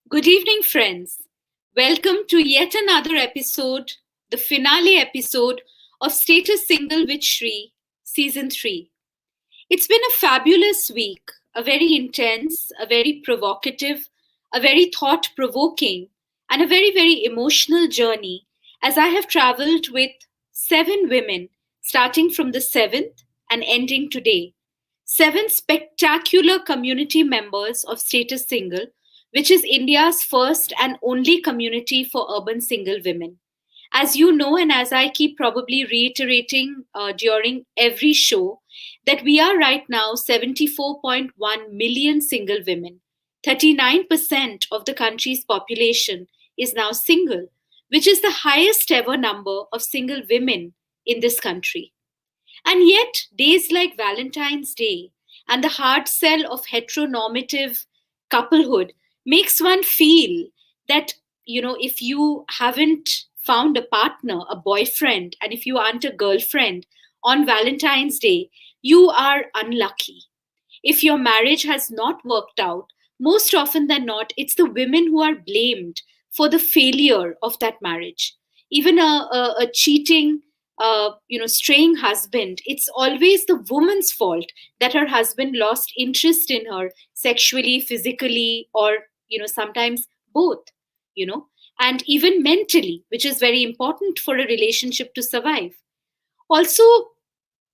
Good evening, friends. Welcome to yet another episode, the finale episode of Status Single with Shree, Season 3. It's been a fabulous week, a very intense, a very provocative, a very thought provoking, and a very, very emotional journey as I have traveled with 7 women, starting from the 7th and ending today. 7 spectacular community members of Status Single, which is India's first and only community for urban single women. As you know, and as I keep probably reiterating during every show, that we are right now 74.1 million single women. 39% of the country's population is now single, which is the highest ever number of single women in this country. And yet, days like Valentine's Day and the hard sell of heteronormative couplehood makes one feel that, if you haven't found a partner, a boyfriend, and if you aren't a girlfriend on Valentine's Day, you are unlucky. If your marriage has not worked out, most often than not, it's the women who are blamed for the failure of that marriage. Even a cheating, straying husband, it's always the woman's fault that her husband lost interest in her sexually, physically, or, sometimes both, and even mentally, which is very important for a relationship to survive. Also,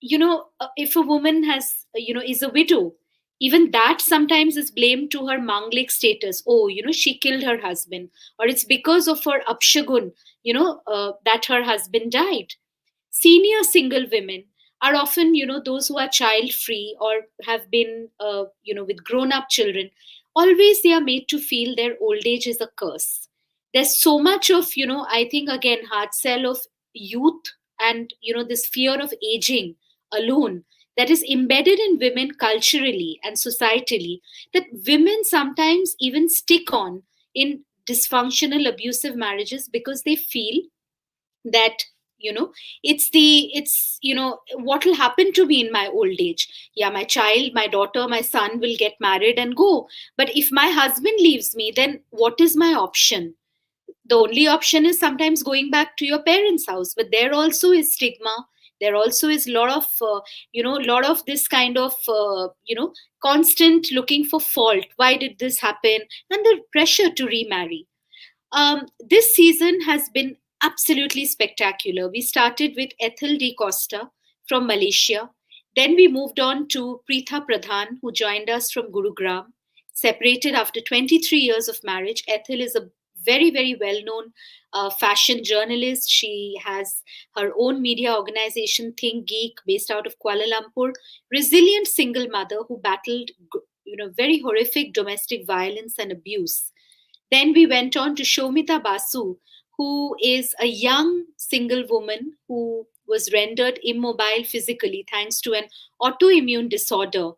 if a woman has is a widow, even that sometimes is blamed to her manglik status. Oh, she killed her husband, or it's because of her upshagun, that her husband died. Senior single women are often, those who are child free or have been with grown up children. Always they are made to feel their old age is a curse. There's so much of, I think, again, hard sell of youth and, this fear of aging alone that is embedded in women culturally and societally, that women sometimes even stick on in dysfunctional abusive marriages because they feel that, it's what will happen to me in my old age. Yeah, my child, my daughter, my son will get married and go, but if my husband leaves me, then what is my option? The only option is sometimes going back to your parents' house, but there also is stigma. There also is a lot of lot of this kind of constant looking for fault. Why did this happen? And the pressure to remarry. This season has been absolutely spectacular. We started with Ethel D Costa from Malaysia. Then we moved on to Preetha Pradhan, who joined us from Gurugram. Separated after 23 years of marriage, Ethel is a very, very well known fashion journalist. She has her own media organization, Think Geek, based out of Kuala Lumpur. Resilient single mother who battled, very horrific domestic violence and abuse. Then we went on to Shomita Basu, who is a young single woman who was rendered immobile physically thanks to an autoimmune disorder,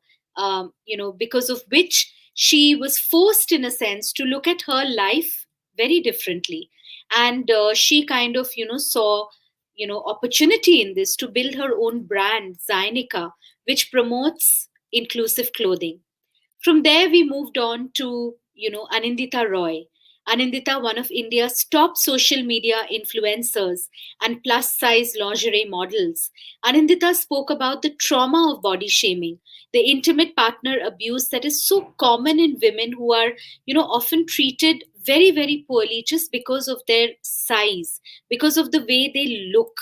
because of which she was forced, in a sense, to look at her life very differently. And she kind of, saw, opportunity in this to build her own brand, Zainika, which promotes inclusive clothing. From there, we moved on to, Anindita Roy. Anindita, one of India's top social media influencers and plus size lingerie models. Anindita spoke about the trauma of body shaming, the intimate partner abuse that is so common in women who are, often treated very, very poorly just because of their size, because of the way they look.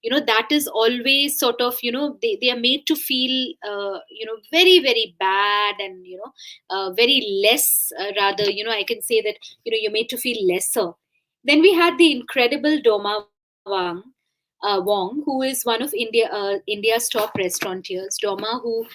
That is always sort of, they are made to feel, very, very bad, and, very less, rather, I can say that, you're made to feel lesser. Then we had the incredible Wong, who is one of India's top restaurateurs. Doma, who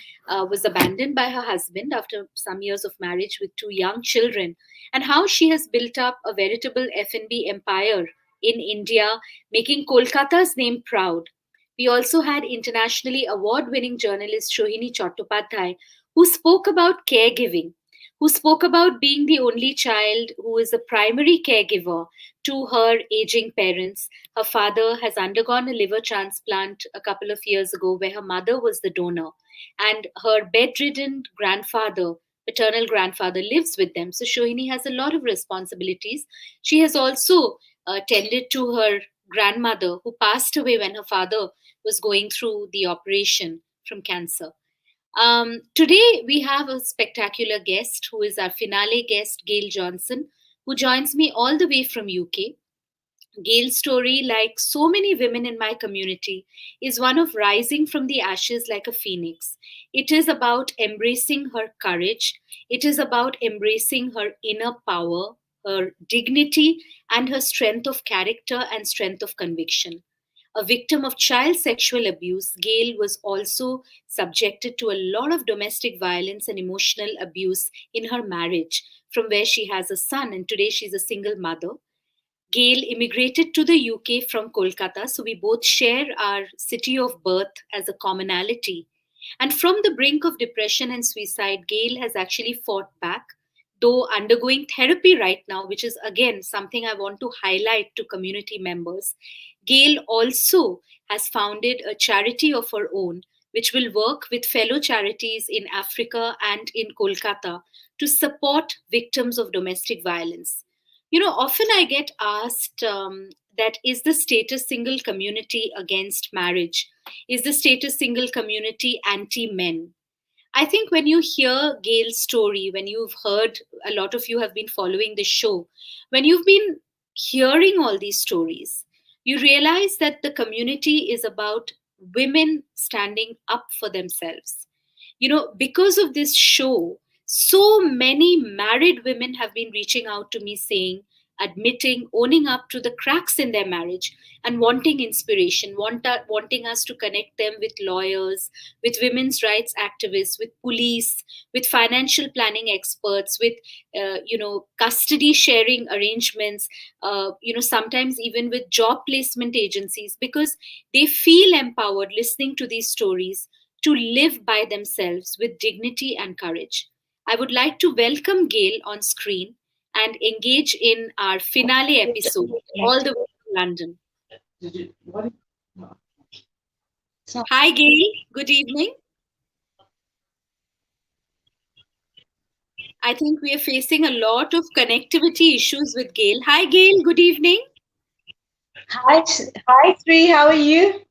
was abandoned by her husband after some years of marriage with two young children, and how she has built up a veritable F&B empire in India, making Kolkata's name proud. We also had internationally award winning journalist Shohini Chattopadhyay, who spoke about caregiving, who spoke about being the only child who is a primary caregiver to her aging parents. Her father has undergone a liver transplant a couple of years ago, where her mother was the donor, and her bedridden grandfather, paternal grandfather, lives with them. So Shohini has a lot of responsibilities. She has also tended to her grandmother, who passed away when her father was going through the operation from cancer. Today, we have a spectacular guest who is our finale guest, Gail Johnson, who joins me all the way from UK. Gail's story, like so many women in my community, is one of rising from the ashes like a phoenix. It is about embracing her courage, it is about embracing her inner power, her dignity, and her strength of character and strength of conviction. A victim of child sexual abuse, Gail was also subjected to a lot of domestic violence and emotional abuse in her marriage, from where she has a son, and today she's a single mother. Gail immigrated to the UK from Kolkata, so we both share our city of birth as a commonality. And from the brink of depression and suicide, Gail has actually fought back, though undergoing therapy right now, which is again something I want to highlight to community members. Gail also has founded a charity of her own, which will work with fellow charities in Africa and in Kolkata to support victims of domestic violence. Often I get asked that is the status single community against marriage? Is the status single community anti men? I think when you hear Gail's story, when you've heard, a lot of you have been following the show, when you've been hearing all these stories, you realize that the community is about women standing up for themselves. Because of this show, so many married women have been reaching out to me saying, admitting, owning up to the cracks in their marriage, and wanting inspiration, wanting us to connect them with lawyers, with women's rights activists, with police, with financial planning experts, with custody sharing arrangements, sometimes even with job placement agencies, because they feel empowered listening to these stories to live by themselves with dignity and courage. I would like to welcome Gail on screen and engage in our finale episode all the way from London. Hi, Gail. Good evening. I think we are facing a lot of connectivity issues with Gail. Hi, Gail. Good evening. Hi, Shree. How are you?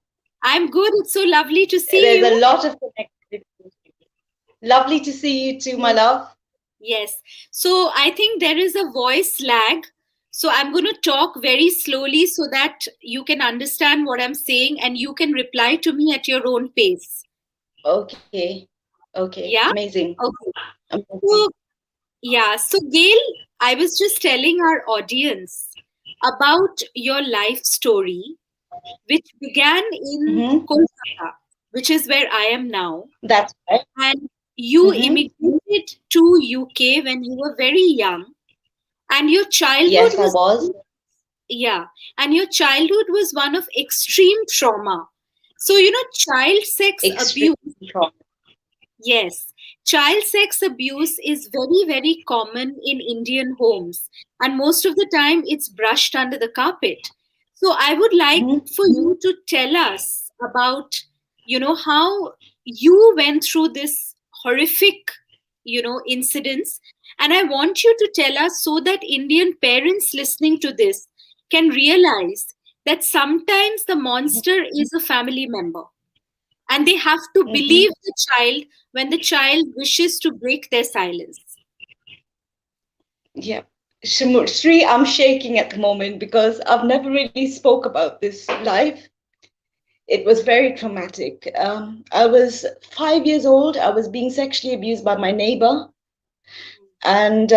I'm good. It's so lovely to see There's you. a lot of connectivity. Lovely to see you too, my love. Yes. So I think there is a voice lag. So I'm going to talk very slowly so that you can understand what I'm saying and you can reply to me at your own pace. Okay. Okay. Yeah? Amazing. Okay. Amazing. So, yeah. So, Gail, I was just telling our audience about your life story, which began in Kolkata, which is where I am now. That's right. And you Mm-hmm. immigrated to UK when you were very young. And your childhood Yes, I was, was. yeah, and your childhood was one of extreme trauma. So, child sex abuse. Extremely common. Yes, child sex abuse is very, very common in Indian homes, and most of the time it's brushed under the carpet. So I would like Mhm. for you to tell us about, how you went through this horrific, incidents, and I want you to tell us so that Indian parents listening to this can realize that sometimes the monster is a family member and they have to Mhm. believe the child when the child wishes to break their silence. Yeah. Shree, I'm shaking at the moment because I've never really spoke about this live. It was very traumatic. I was 5 years old. I was being sexually abused by my neighbor and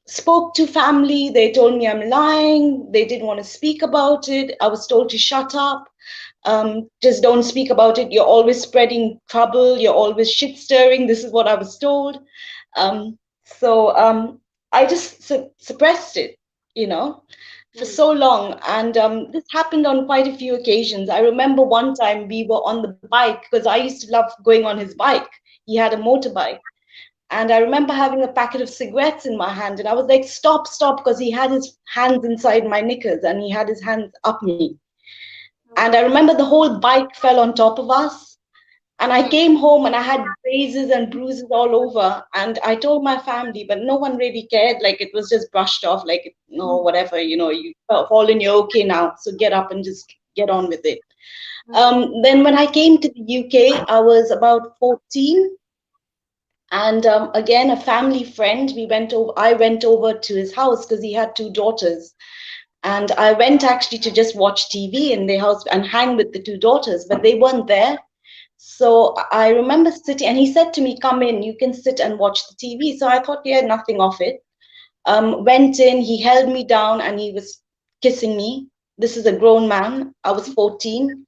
spoke to family. They told me I'm lying. They didn't want to speak about it. I was told to shut up. Just don't speak about it. You're always spreading trouble. You're always shit stirring. This is what I was told. So I just suppressed it, you know, for Hmm. so long. And this happened on quite a few occasions. I remember one time we were on the bike because I used to love going on his bike. He had a motorbike. And I remember having a packet of cigarettes in my hand. And I was like, stop, stop, because he had his hands inside my knickers and he had his hands up me. And I remember the whole bike fell on top of us. And I Hmm. came home and I had grazes and bruises all over. And I told my family, but no one really cared. Like it was just brushed off, like, no, whatever, you fallen, you're okay now. So get up and just get on with it. Then when I came to the UK, I was about 14. And again, a family friend, I went over to his house because he had two daughters. And I went actually to just watch TV in their house and hang with the two daughters, but they weren't there. So I remember sitting, and he said to me, "Come in, you can sit and watch the TV." So I thought, yeah, nothing of it. Went in, he held me down, and he was kissing me. This is a grown man. I was 14.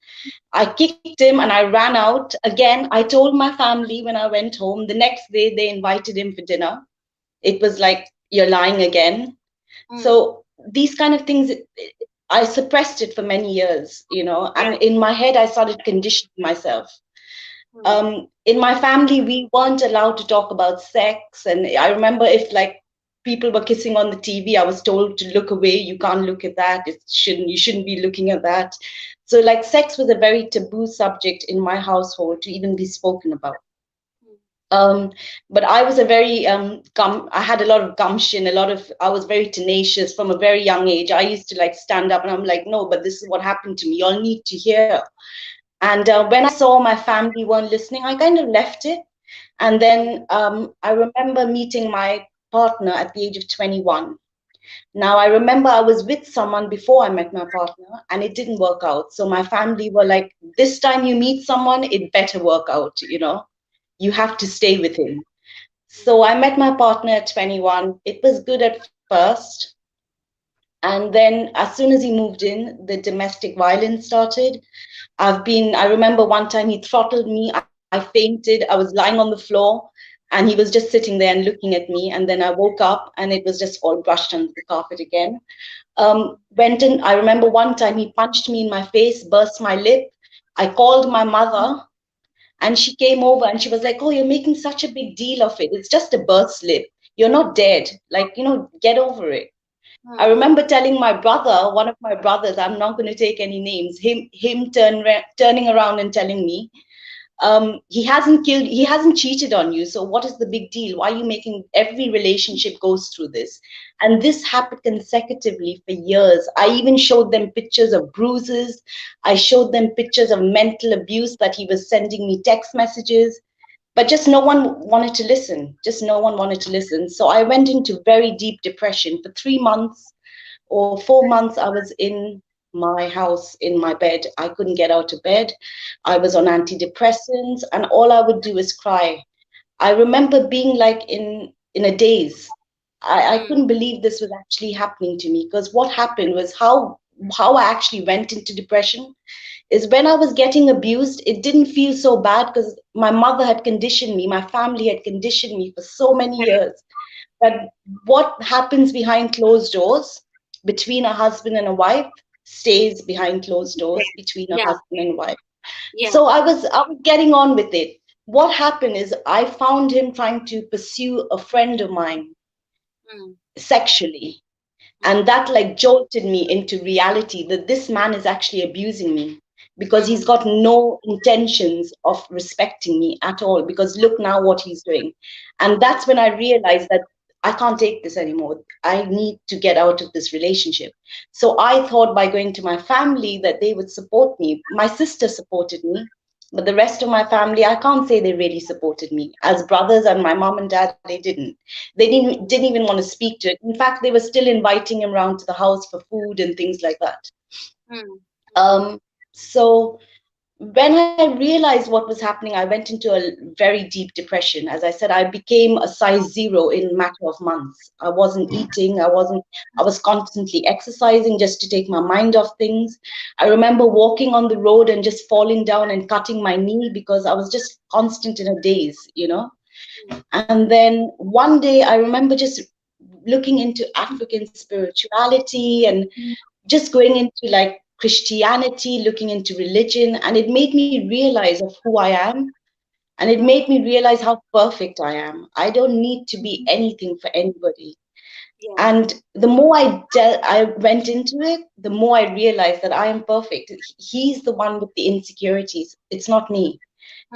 I kicked him and I ran out. Again, I told my family when I went home. The next day, they invited him for dinner. It was like, "You're lying again." Hmm. So these kind of things, I suppressed it for many years, Yeah. and in my head, I started conditioning myself. Hmm. In my family, we weren't allowed to talk about sex. And I remember if like people were kissing on the TV, I was told to look away. You can't look at that. You shouldn't be looking at that. So like sex was a very taboo subject in my household to even be spoken about. Um, but I was a very I had a lot of gumption, I was very tenacious from a very young age. I used to like stand up and I'm like, no, but this is what happened to me. Y'all need to hear. And when I saw my family weren't listening, I kind of left it. And then I remember meeting my partner at the age of 21. Now, I remember I was with someone before I met my partner and it didn't work out. So my family were like, this time you meet someone, it better work out, you have to stay with him. So I met my partner at 21. It was good at first. And then as soon as he moved in, the domestic violence started. I remember one time he throttled me. I fainted. I was lying on the floor and he was just sitting there and looking at me. And then I woke up and it was just all brushed under the carpet again. Went in. I remember one time he punched me in my face, burst my lip. I called my mother and she came over and she was like, "Oh, you're making such a big deal of it. It's just a burst lip. You're not dead. Like, get over it." I Hmm. remember telling my brother, one of my brothers, I'm not going to take any names, him turning around and telling me, he hasn't cheated on you. So what is the big deal? Why are you making every relationship goes through this? And this happened consecutively for years. I even showed them pictures of bruises. I showed them pictures of mental abuse that he was sending me text messages. But just no one wanted to listen. Just no one wanted to listen. So I went into very deep depression for 3 months or 4 months. I was in my house in my bed. I couldn't get out of bed. I was on antidepressants, and all I would do is cry. I remember being like in a daze. I Hmm. couldn't believe this was actually happening to me, because what happened was how I actually went into depression is when I was getting abused, it didn't feel so bad because my mother had conditioned me, my family had conditioned me for so many years that what happens behind closed doors between a husband and a wife stays behind closed Yeah. doors between a Yeah. husband and wife. Yeah. So I was getting on with it. What happened is I found him trying to pursue a friend of mine Mm, sexually. And mm, that like jolted me into reality that this man is actually abusing me because he's mm, got no intentions of respecting me at all. Because look now what he's doing. And mm, that's when I realized that I can't take this anymore. I need to get out of this relationship. So I thought by going to my family that they would support me. My sister supported me, but the rest of my family, I can't say they really supported me. As brothers and my mom and dad, they didn't. They didn't even want to speak to it. In fact, they were still inviting him around to the house for food and things like that. mm, So when I realized what was happening, I went into a very deep depression. As I said, I became a size zero in a matter of months. I wasn't eating. I was constantly exercising just to take my mind off things. I remember walking on the road and just falling down and cutting my knee because I was just constant in a daze. mm, And then one day I remember just looking into African spirituality and just going into like Christianity, looking into religion, and it made me realize of who I am. And it mm, made me realize how perfect I am. I don't need to be anything for anybody. yeah. And the more I went into it, the more I realized that I am perfect. He's the one with the insecurities. It's not me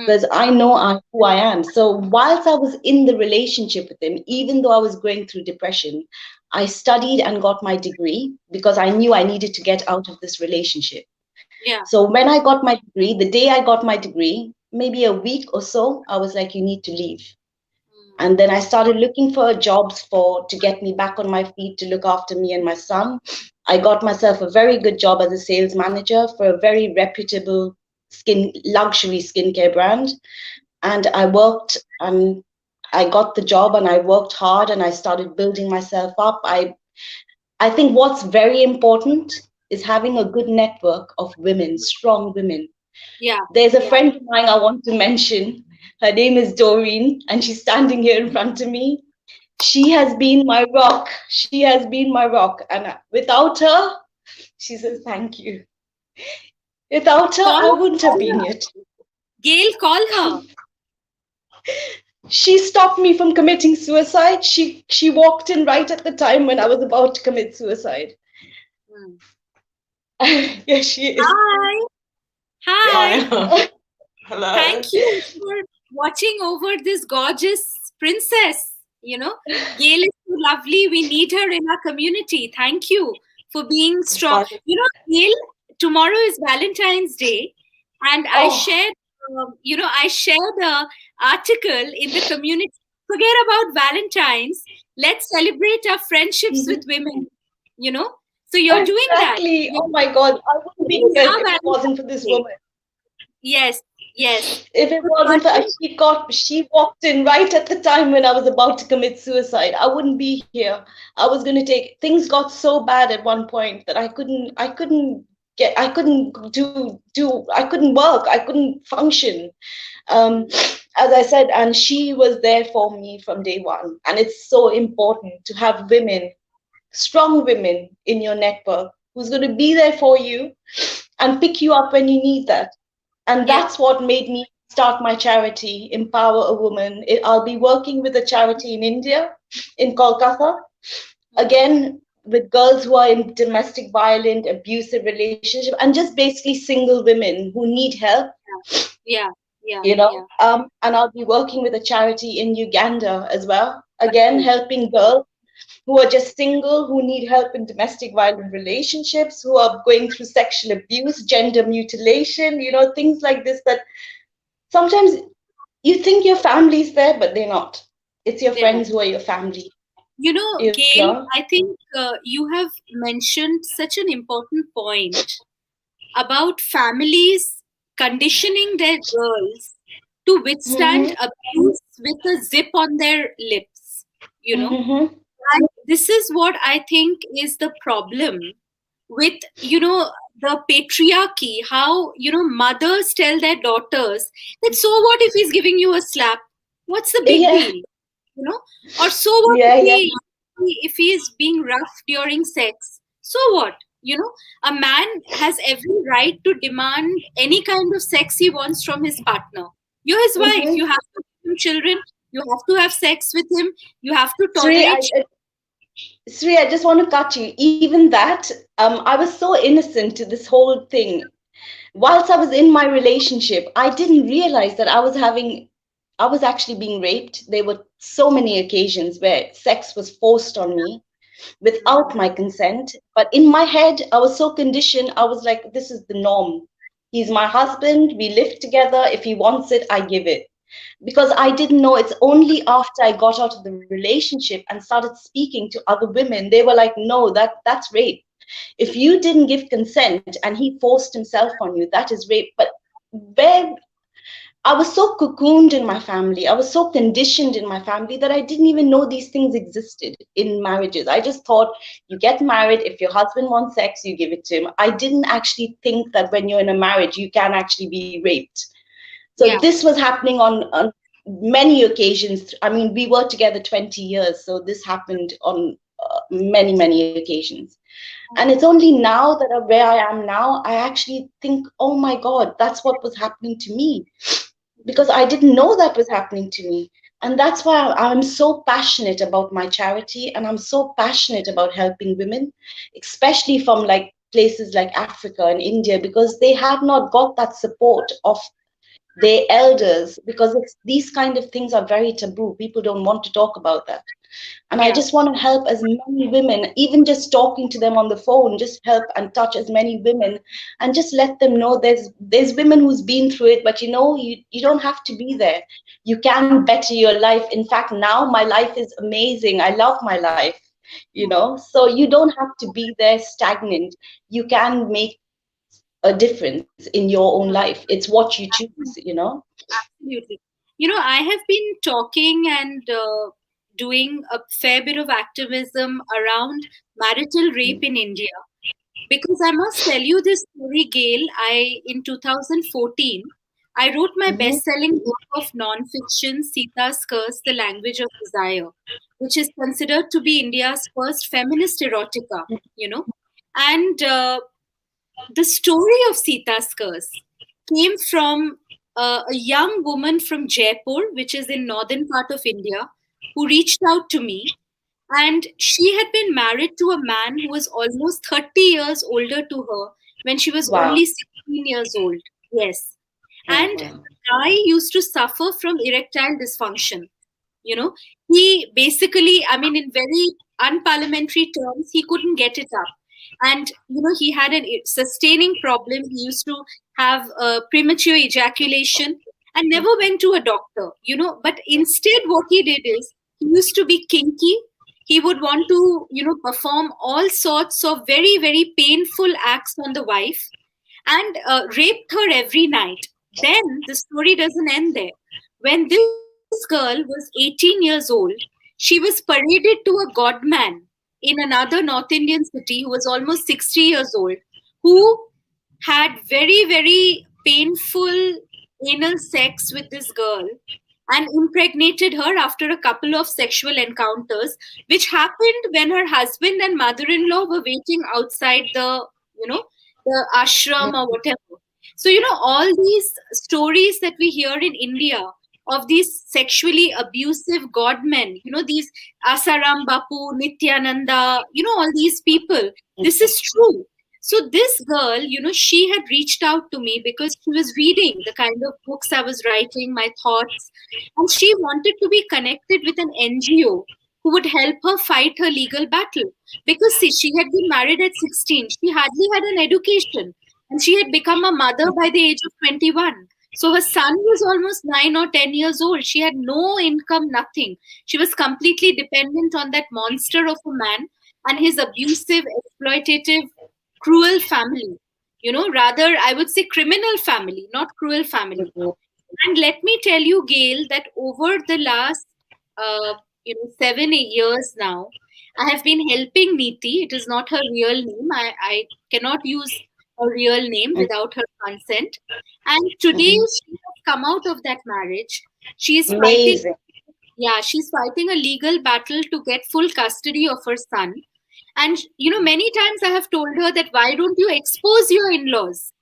because Mm, I know who I am. So whilst I was in the relationship with him, even though I was going through depression, I studied and got my degree because I knew I needed to get out of this relationship. yeah. So when I got my degree, the day I got my degree, maybe a week or so, I was like, you need to leave. Mm, And then I started looking for jobs to get me back on my feet to look after me and my son. I got myself a very good job as a sales manager for a very reputable luxury skincare brand. And I worked and I got the job and I worked hard and I started building myself up. I think what's very important is having a good network of women, strong women. yeah. There's a Yeah. friend of mine I want to mention. Her name is Doreen, and she's standing here in front of me. She has been my rock. She has been my rock. And without her, she says, thank you. Without her, Call I wouldn't have been her. here. Gail, call her. She stopped me from committing suicide. She walked in right at the time when I was about to commit suicide. Mm. Yes, she is. Hi. Hi. Hi. Hello. Thank you for watching over this gorgeous princess. Gail is so lovely. We need her in our community. Thank you for being strong. Bye. Gail, tomorrow is Valentine's Day, and Oh, I shared a article in the community. Forget about Valentine's. Let's celebrate our friendships with Mhm. women. You know, so you're doing that. Exactly. Oh my God. I wouldn't It be is here our if it wasn't for Valentine's this Day. woman. Yes, yes. If it So wasn't for 13 she walked in right at the time when I was about to commit suicide. I wouldn't be here. I was going to take things got so bad at one point that I couldn't work. I couldn't function. As I said, and she was there for me from day one. And it's so important to have women, strong women in your network who's going to be there for you and pick you up when you need that. And Yeah. that's what made me start my charity, Empower a Woman. I'll be working with a charity in India, in Kolkata, Mm. again, with girls who are in domestic violent, abusive relationship, and just basically single women who need help, Yeah, yeah, you know. yeah. And I'll be working with a charity in Uganda as well, again, Right. helping girls who are just single, who need help in domestic violent relationships, who are going through sexual abuse, gender mutilation, things like this that sometimes you think your family's there, but they're not. It's your They're not. friends who are your family, you Gail, know? I think you have mentioned such an important point about families conditioning their girls to withstand Mm-hmm. abuse with a zip on their lips. You know, Mm-hmm. and this is what I think is the problem with the patriarchy, how mothers tell their daughters that, so what if he's giving you a slap, what's the big Yeah, deal, or so what yeah, if yeah. he is being rough during sex, so what, A man has every right to demand any kind of sex he wants from his partner. You're his wife. You have to give him children. You have to have sex with him. You have to Sri, tolerate. Sri, I just want to cut you. Even that, I was so innocent to this whole thing. Whilst I was in my relationship, I didn't realize that I was actually being raped. There were so many occasions where sex was forced on me without my consent. But in my head, I was so conditioned. I was like, this is the norm. He's my husband. We live together. If he wants it, I give it. Because I didn't know, it's only after I got out of the relationship and started speaking to other women, they were like, no, that's rape. If you didn't give consent and he forced himself on you, that is rape. But where I was so cocooned in my family, I was so conditioned in my family that I didn't even know these things existed in marriages. I just thought you get married, if your husband wants sex, you give it to him. I didn't actually think that when you're in a marriage, you can actually be raped. So Yeah. this was happening on many occasions. I mean, we were together 20 years, so this happened on many, many occasions. And it's only now that where I am now, I actually think, oh my God, that's what was happening to me. Because I didn't know that was happening to me. And that's why I'm so passionate about my charity, and I'm so passionate about helping women, especially from like places like Africa and India, because they have not got that support of their elders, because these kind of things are very taboo. People don't want to talk about that. And I Yeah. just want to help as many women, even just talking to them on the phone, just help and touch as many women and just let them know there's women who's been through it, but you don't have to be there. You can better your life. In fact, now my life is amazing. I love my life, so you don't have to be there stagnant. You can make a difference in your own life. It's what you choose. Absolutely. I have been talking and doing a fair bit of activism around marital rape in India. Because I must tell you this story, Gail. In 2014, I wrote my Mm-hmm. best-selling book of non-fiction, Sita's Curse, The Language of Desire, which is considered to be India's first feminist erotica, And the story of Sita's Curse came from a young woman from Jaipur, which is in northern part of India, who reached out to me, and she had been married to a man who was almost 30 years older to her when she was Wow. only 16 years old. Yes. Oh, And wow. the guy used to suffer from erectile dysfunction. You know, he basically, I mean, in very unparliamentary terms, he couldn't get it up. And, he had a sustaining problem. He used to have premature ejaculation and never went to a doctor, but instead, what he did is he used to be kinky. He would want to, perform all sorts of very, very painful acts on the wife and raped her every night. Then the story doesn't end there. When this girl was 18 years old, she was paraded to a godman in another North Indian city who was almost 60 years old, who had very, very painful anal sex with this girl and impregnated her after a couple of sexual encounters, which happened when her husband and mother-in-law were waiting outside you know, the ashram or whatever. So, all these stories that we hear in India of these sexually abusive godmen, these Asaram Bapu, Nityananda, all these people, this is true. So this girl, she had reached out to me because she was reading the kind of books I was writing, my thoughts, and she wanted to be connected with an NGO who would help her fight her legal battle. Because see, she had been married at 16, she hardly had an education, and she had become a mother by the age of 21. So her son was almost 9 or 10 years old. She had no income, nothing. She was completely dependent on that monster of a man and his abusive, exploitative, cruel family. Rather, I would say criminal family, not cruel family. And let me tell you, Gail, that over the last, 7 8 years now, I have been helping Neeti. It is not her real name. I cannot use a real name without her consent. And today she has come out of that marriage. She is fighting. Amazing. Yeah, she's fighting a legal battle to get full custody of her son. And many times I have told her that why don't you expose your in-laws,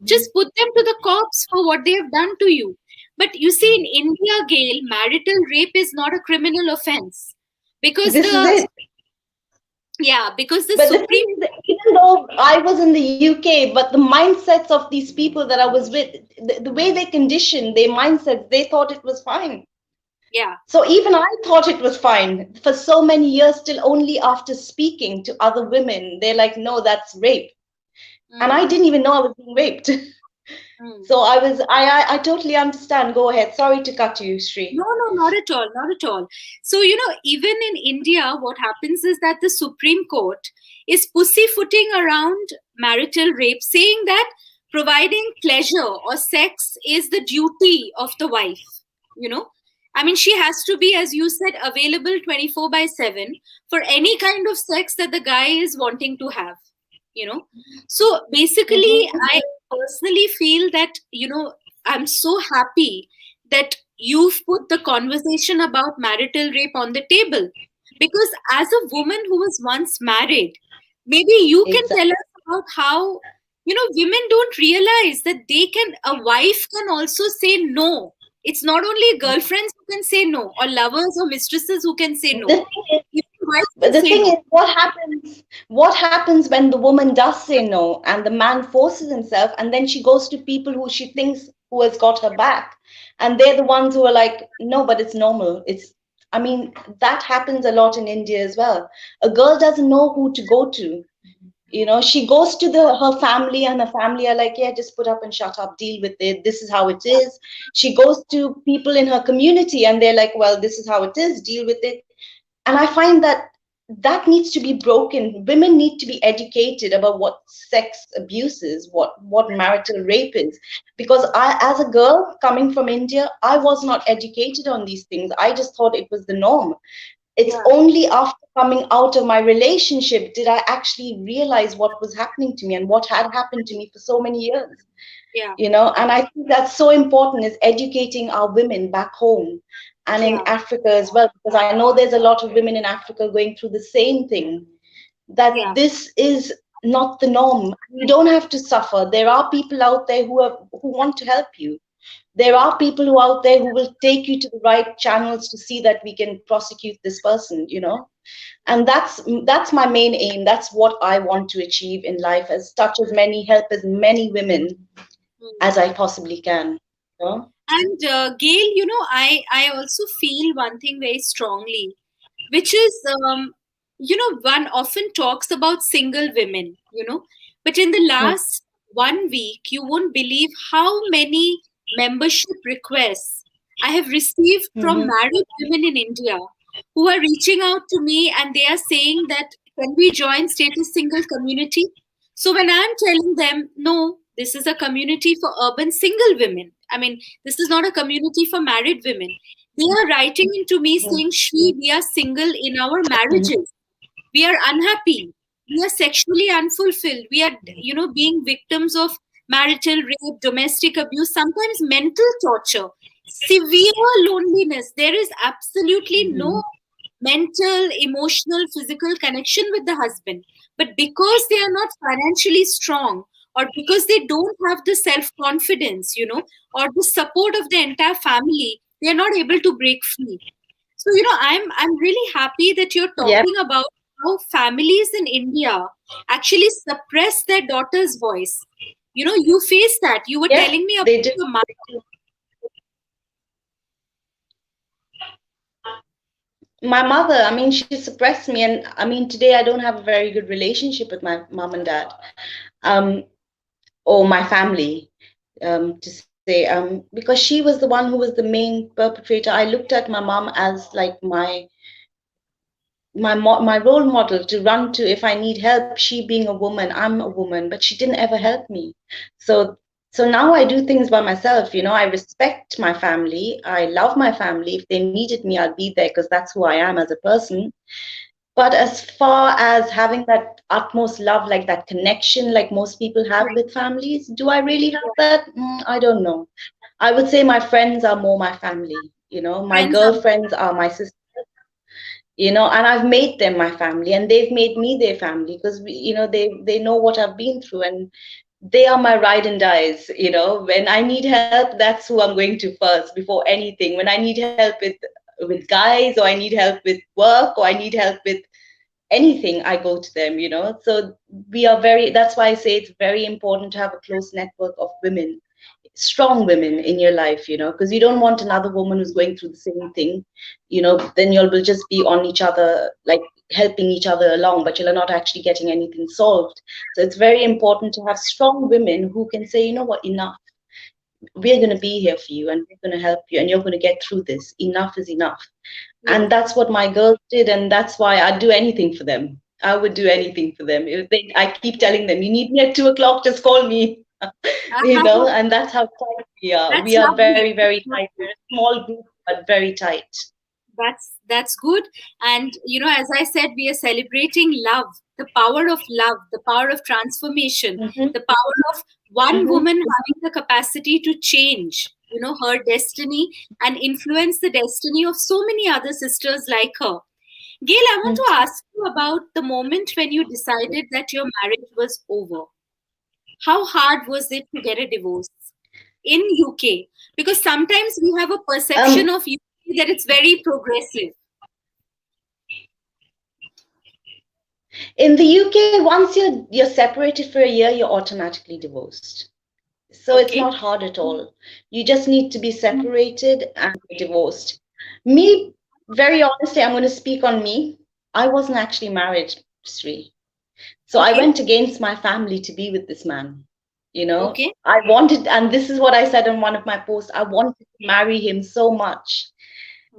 just put them to the cops for what they have done to you. But you see, in India, Gail, marital rape is not a criminal offense, because This is it. the But the thing Supreme. is, that even though I was in the UK, but the mindsets of these people that I was with, the way they conditioned their mindsets, they thought it was fine. Yeah. So even I thought it was fine for so many years, till only after speaking to other women, they're like, no, that's rape. And I didn't even know I was being raped. Mm. So I totally understand. Go ahead. Sorry to cut you, Shree. No, no, not at all, not at all. So, even in India, what happens is that the Supreme Court is pussyfooting around marital rape, saying that providing pleasure or sex is the duty of the wife. I mean, she has to be, as you said, available 24/7 for any kind of sex that the guy is wanting to have. So basically, Mm-hmm. I personally feel that, I'm so happy that you've put the conversation about marital rape on the table. Because as a woman who was once married, maybe you can tell Exactly. us about how, women don't realize that a wife can also say no. It's not only girlfriends who can say no, or lovers or mistresses who can say The no. thing is, Even wives but can the say thing is, no. what happens when the woman does say no and the man forces himself, and then she goes to people who she thinks who has got her back, and they're the ones who are like, no, but it's normal. I mean, that happens a lot in India as well. A girl doesn't know who to go to. She goes to her family, and her family are like, yeah, just put up and shut up, deal with it, this is how it is. She goes to people in her community, and they're like, well, this is how it is, deal with it. And I find that that needs to be broken. Women need to be educated about what sex abuse is, what marital rape is. Because I, as a girl coming from India, I was not educated on these things. I just thought it was the norm. It's Yeah, only after coming out of my relationship did I actually realize what was happening to me and what had happened to me for so many years. yeah, And I think that's so important, is educating our women back home and in yeah, Africa as well, because I know there's a lot of women in Africa going through the same thing, that yeah, this is not the norm. You don't have to suffer. There are people out there who want to help you. There yeah, are people who out there who will take you to the right channels to see that we can prosecute this person. And that's my main aim. That's what I want to achieve in life, as touch as many, help as many women mm. as I possibly can. You know? And Gail, I also feel one thing very strongly, which is, one often talks about single women, but in the Mm, last 1 week, you won't believe how many membership requests I have received from mhm, married women in India who are reaching out to me, and they are saying that, can we join status single community? So when I'm telling them, no, this is a community for urban single women. I mean, this is not a community for married women. They are writing into me mhm, saying, Shri, we are single in our mhm, marriages. We are unhappy. We are sexually unfulfilled. We are, being victims of marital rape, domestic abuse, sometimes mental torture, severe loneliness. There is absolutely no mhm, mental, emotional, physical connection with the husband. But because they are not financially strong, or because they don't have the self confidence, or the support of the entire family, they are not able to break free. So, I'm really happy that you're yeah, talking about how families in India actually suppress their daughter's voice. You face that. You were yes, telling me they about do. your mother. My mother, I mean, she suppressed me, and I mean, today I don't have a very good relationship with my mom and dad, um, or my family, to say, because she was the one who was the main perpetrator. I looked at my mom as like my role model to run to if I need help. She being a woman, I'm a woman, but she didn't ever help me. So so now I do things by myself. I respect my family. I love my family. If they needed me, I'll be there, because that's who I am as a person. But as far as having that utmost love, like that connection, like most people have Yeah, with families, do I really have that? I don't know. I would say my friends are more my family. My friends are. girlfriends are my sisters. And I've made them my family, and they've made me their family, because they know what I've been through, and they are my ride and dies. When I need help, that's who I'm going to first before anything. When I need help with guys, or I need help with work, or I need help with anything, I go to them. So we are very that's why I say it's very important to have a close network of women, strong women in your life, because you don't want another woman who's going through the same thing. Then you'll will just be on each other, like helping each other along, but you're not actually getting anything solved. So it's very important to have strong women who can say, you know what, enough. We're going to be here for you, and we're going to help you, and you're going to get through this. Enough is enough. Yes. And that's what my girls did, and that's why I'd do anything for them. I would do anything for them. I keep telling them, you need me at 2 o'clock, just call me. And that's how tight we are. We That's are very, lovely. very tight. We're a small group, but very tight. That's good. And as I said, we are celebrating love, the power of transformation, Mm-hmm, the power of one mm-hmm, woman having the capacity to change her destiny and influence the destiny of so many other sisters like her. Gail, I want to ask you about the moment when you decided that your marriage was over. How hard was it to get a divorce in UK? Because sometimes we have a perception um, of UK that it's very progressive. in the UK, once you're separated for a year, you're automatically divorced. So it's Okay. not hard at all. You just need to be separated and divorced. Me, very honestly, I'm going to speak on me. I wasn't actually married, Sri. So I Okay. went against my family to be with this man. Okay. I wanted, and this is what I said in one of my posts, I wanted to marry him so much.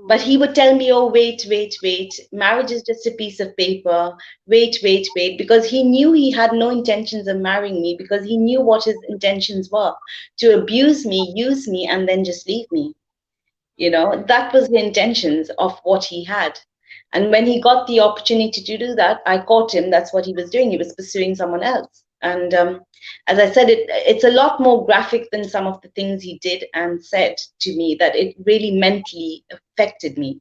But Hmm. he would tell me, oh, wait, wait, wait. Marriage is just a piece of paper. Wait, wait, wait. Because he knew he had no intentions of marrying me, because he knew what his intentions were, to abuse me, use me, and then just leave me. That was the intentions of what he had. And when he got the opportunity to do that, I caught him. That's what he was doing. He was pursuing someone else. And as I said, it's a lot more graphic than some of the things he did and said to me, that it really mentally affected me,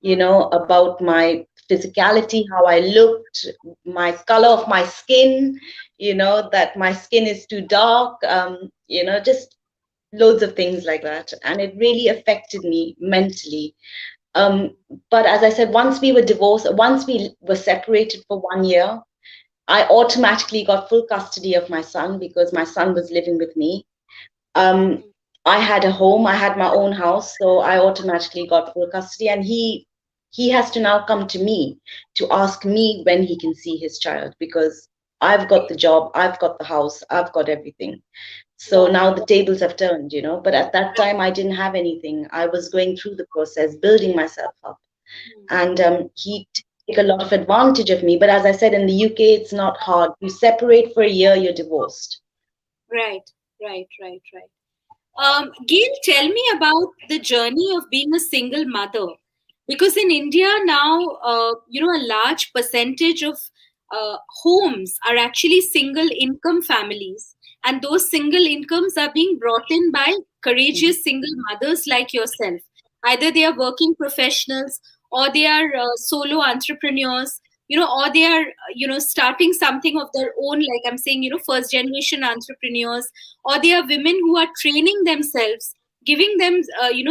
about my physicality, how I looked, my color of my skin, that my skin is too dark, just loads of things like that. And it really affected me mentally. Um, but as I said, once we were divorced, once we were separated for 1 year, I automatically got full custody of my son, because my son was living with me. Um, I had a home, I had my own house, so I automatically got full custody. And he has to now come to me to ask me when he can see his child, because I've got the job, I've got the house, I've got everything. So Wow. now the tables have turned, but at that time I didn't have anything. I was going through the process, building myself up. And he took a lot of advantage of me. But as I said, in the UK, it's not hard. You separate for a year, you're divorced. Right. Right. Right. Right. Gail, tell me about the journey of being a single mother. Because in India now, a large percentage of homes are actually single income families. And those single incomes are being brought in by courageous single mothers like yourself. Either they are working professionals, or they are solo entrepreneurs, or they are, starting something of their own, like I'm saying, first generation entrepreneurs, or they are women who are training themselves, giving them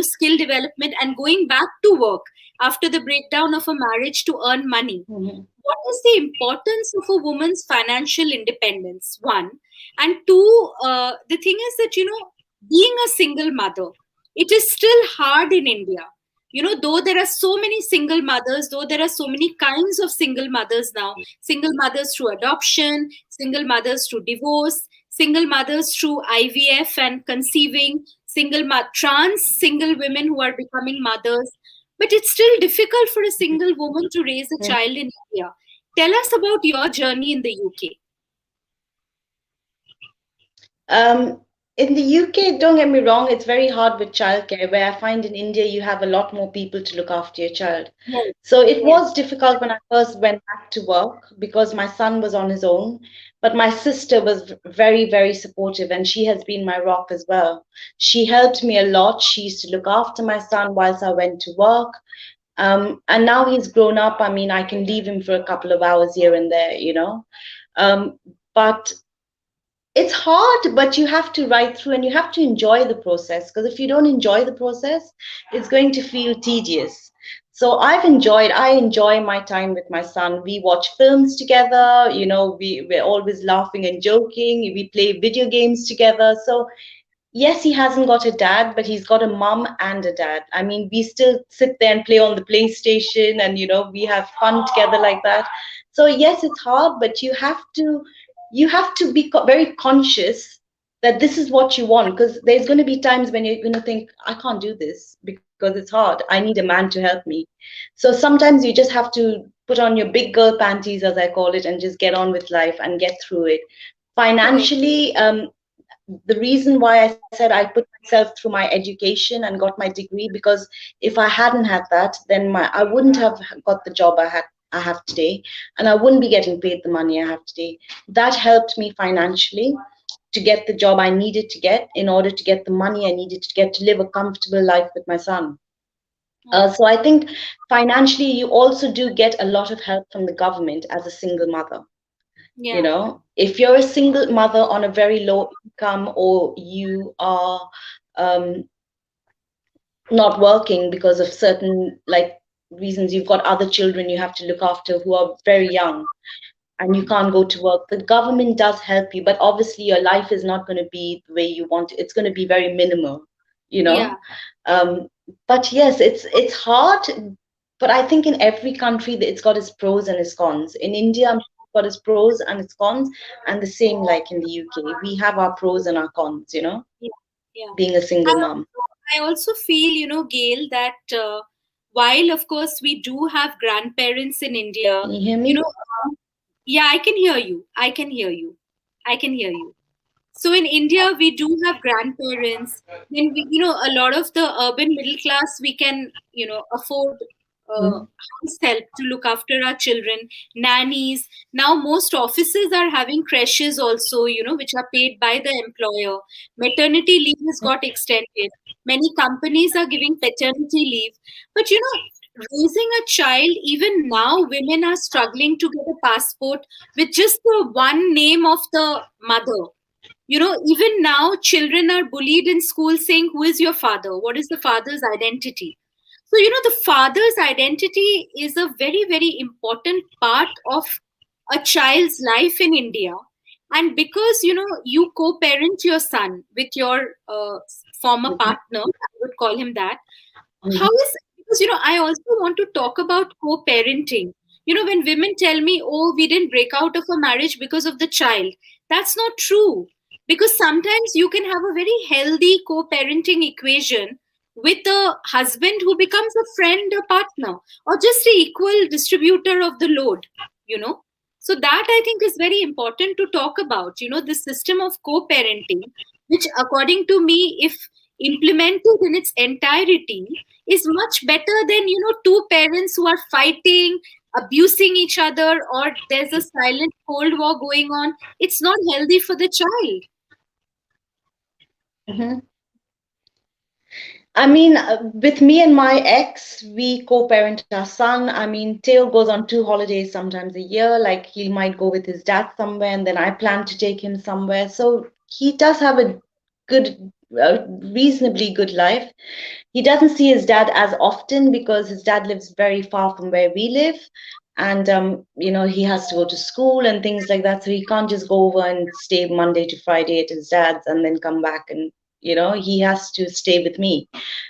skill development, and going back to work after the breakdown of a marriage to earn money. Mhm. What is the importance of a woman's financial independence, one? And two, the thing is that being a single mother, it is still hard in India. Though there are so many single mothers, though there are so many kinds of single mothers now, single mothers through adoption, single mothers through divorce, single mothers through IVF and conceiving, trans single women who are becoming mothers. But it's still difficult for a single woman to raise a child in India. Tell us about your journey in the UK. Um, in the UK, don't get me wrong, it's very hard with childcare, where I find in India you have a lot more people to look after your child. Yes, So it yes. was difficult when I first went back to work, because my son was on his own. But my sister was very, very supportive, and she has been my rock as well. She helped me a lot. She used to look after my son whilst I went to work. And now he's grown up. I mean, I can leave him for a couple of hours here and there, but it's hard, but you have to ride through and you have to enjoy the process, because if you don't enjoy the process, it's going to feel tedious. So I enjoy my time with my son. We watch films together, we're always laughing and joking. We play video games together. So yes, he hasn't got a dad, but he's got a mom and a dad. I mean, we still sit there and play on the PlayStation, and we have fun together like that. So yes, it's hard, but you have to be very conscious that this is what you want, because there's going to be times when you're going to think, I can't do this because it's hard. I need a man to help me. So sometimes you just have to put on your big girl panties, as I call it, and just get on with life and get through it. Correct. Financially, the reason why I said I put myself through my education and got my degree, because if I hadn't had that, then I wouldn't have got the job I have today, and I wouldn't be getting paid the money I have today. That helped me financially to get the job I needed to get in order to get the money I needed to get to live a comfortable life with my son. Mm. So I think financially, you also do get a lot of help from the government as a single mother. Yeah. If you're a single mother on a very low income, or you are um, not working because of certain like reasons, you've got other children you have to look after who are very young, and you can't go to work, the government does help you, but obviously your life is not going to be the way you want it. It's going to be very minimal, you Yeah. know. Um, but yes, it's hard. But I think in every country that it's got its pros and its cons. In India, I'm sure it's got its pros and its cons, and the same like in the UK. We have our pros and our cons, Yeah. Yeah. being a single mom. I also feel, Gail, that while of course we do have grandparents in India, Can you hear you me? know, yeah, I can hear you. I can hear you. I can hear you. So in India, we do have grandparents. Then we, a lot of the urban middle class, we can, afford Mhm. house help to look after our children, nannies. Now most offices are having creches also, which are paid by the employer. Maternity leave has got extended. Many companies are giving paternity leave. But raising a child, even now, women are struggling to get a passport with just the one name of the mother. Even now children are bullied in school saying, who is your father, what is the father's identity? So the father's identity is a very very important part of a child's life in India. And because you co-parent your son with your former Mhm. partner, I would call him that. How Mhm. is, because I also want to talk about co-parenting. When women tell me, oh, we didn't break out of a marriage because of the child, that's not true. Because sometimes you can have a very healthy co-parenting equation with a husband who becomes a friend, a partner, or just a equal distributor of the load. you know so that, I think, is very important to talk about. The system of co-parenting, which according to me, if implemented in its entirety, is much better than two parents who are fighting, abusing each other, or there's a silent cold war going on. It's not healthy for the child. Mhm. I mean, with me and my ex, we co-parent our son. I mean, Theo goes on 2 holidays sometimes a year. Like he might go with his dad somewhere, and then I plan to take him somewhere. So he does have a good, reasonably good life. He doesn't see his dad as often because his dad lives very far from where we live. And he has to go to school and things like that. So he can't just go over and stay Monday to Friday at his dad's and then come back, and he has to stay with me.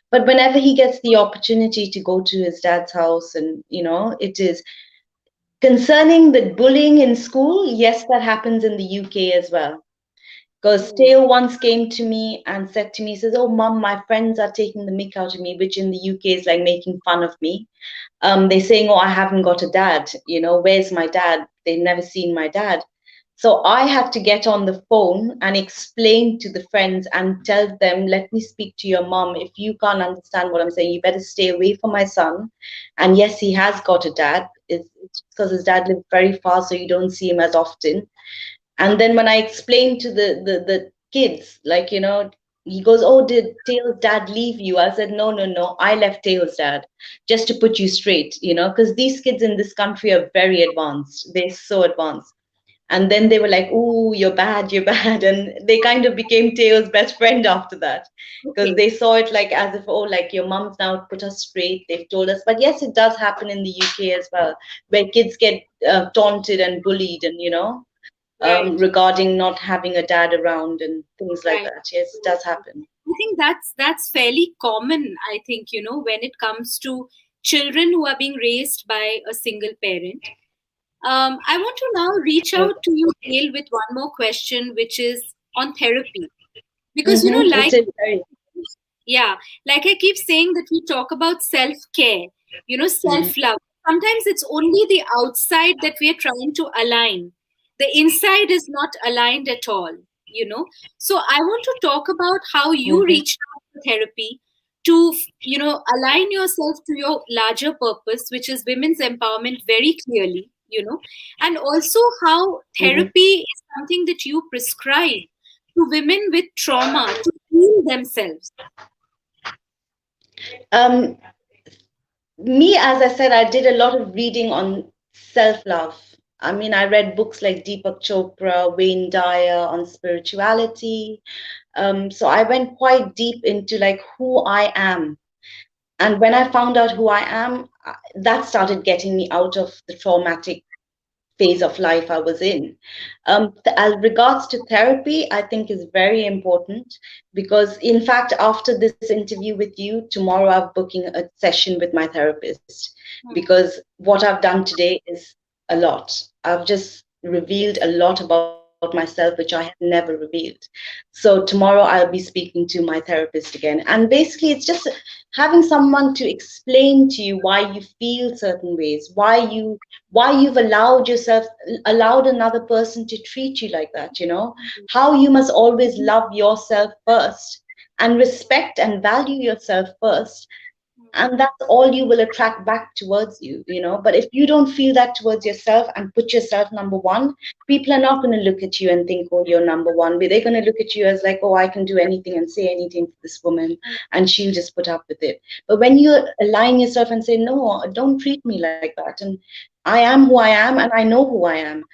But whenever he gets the opportunity to go to his dad's house, and it is concerning the bullying in school. Yes, that happens in the UK as well. Because Mm. Teo once came to me and said to me, he says, "Oh, mom, my friends are taking the mick out of me," which in the UK is like making fun of me. They're saying, "Oh, I haven't got a dad. Where's my dad?" They've never seen my dad. So I had to get on the phone and explain to the friends and tell them, "Let me speak to your mom. If you can't understand what I'm saying, you better stay away from my son." And yes, he has got a dad. It's because his dad lives very far, so you don't see him as often. And then when I explained to the kids, like, he goes, "Oh, did Tails' dad leave you?" I said, "No, no, no. I left Tails' dad just to put you straight, because these kids in this country are very advanced. They're so advanced." And then they were like, "Ooh, you're bad, you're bad." And they kind of became Tails' best friend after that because Okay. they saw it like as if, oh, like your mom's now put us straight. They've told us. But yes, it does happen in the UK as well, where kids get taunted and bullied and, Right. regarding not having a dad around and things like Right. that. Yes, it does happen. I think that's fairly common. I think, when it comes to children who are being raised by a single parent. I want to now reach out to you, Gail, with one more question, which is on therapy. Because, It is very. yeah, like I keep saying that we talk about self care, Mhm. self love. Sometimes it's only the outside that we are trying to align. The inside is not aligned at all. So I want to talk about how you Mhm. reached out to therapy to, align yourself to your larger purpose, which is women's empowerment very clearly, and also how Mhm. therapy is something that you prescribe to women with trauma to heal themselves. Um, Me, as I said, I did a lot of reading on self-love. I mean, I read books like Deepak Chopra, Wayne Dyer on spirituality. So I went quite deep into like who I am. And when I found out who I am, that started getting me out of the traumatic phase of life I was in. As regards to therapy, I think is very important because, in fact, after this interview with you, tomorrow I'm booking a session with my therapist because what I've done today is a lot. I've just revealed a lot about myself, which I have never revealed. So tomorrow I'll be speaking to my therapist again. And basically, it's just having someone to explain to you why you feel certain ways, why you've allowed another person to treat you like that, how you must always love yourself first and respect and value yourself first, and that's all you will attract back towards you. But if you don't feel that towards yourself and put yourself number one, people are not going to look at you and think, oh, you're number one, but they're going to look at you as like, oh, I can do anything and say anything to this woman and she'll just put up with it. But when you align yourself and say, no, don't treat me like that, and I am who I am and I know who I am,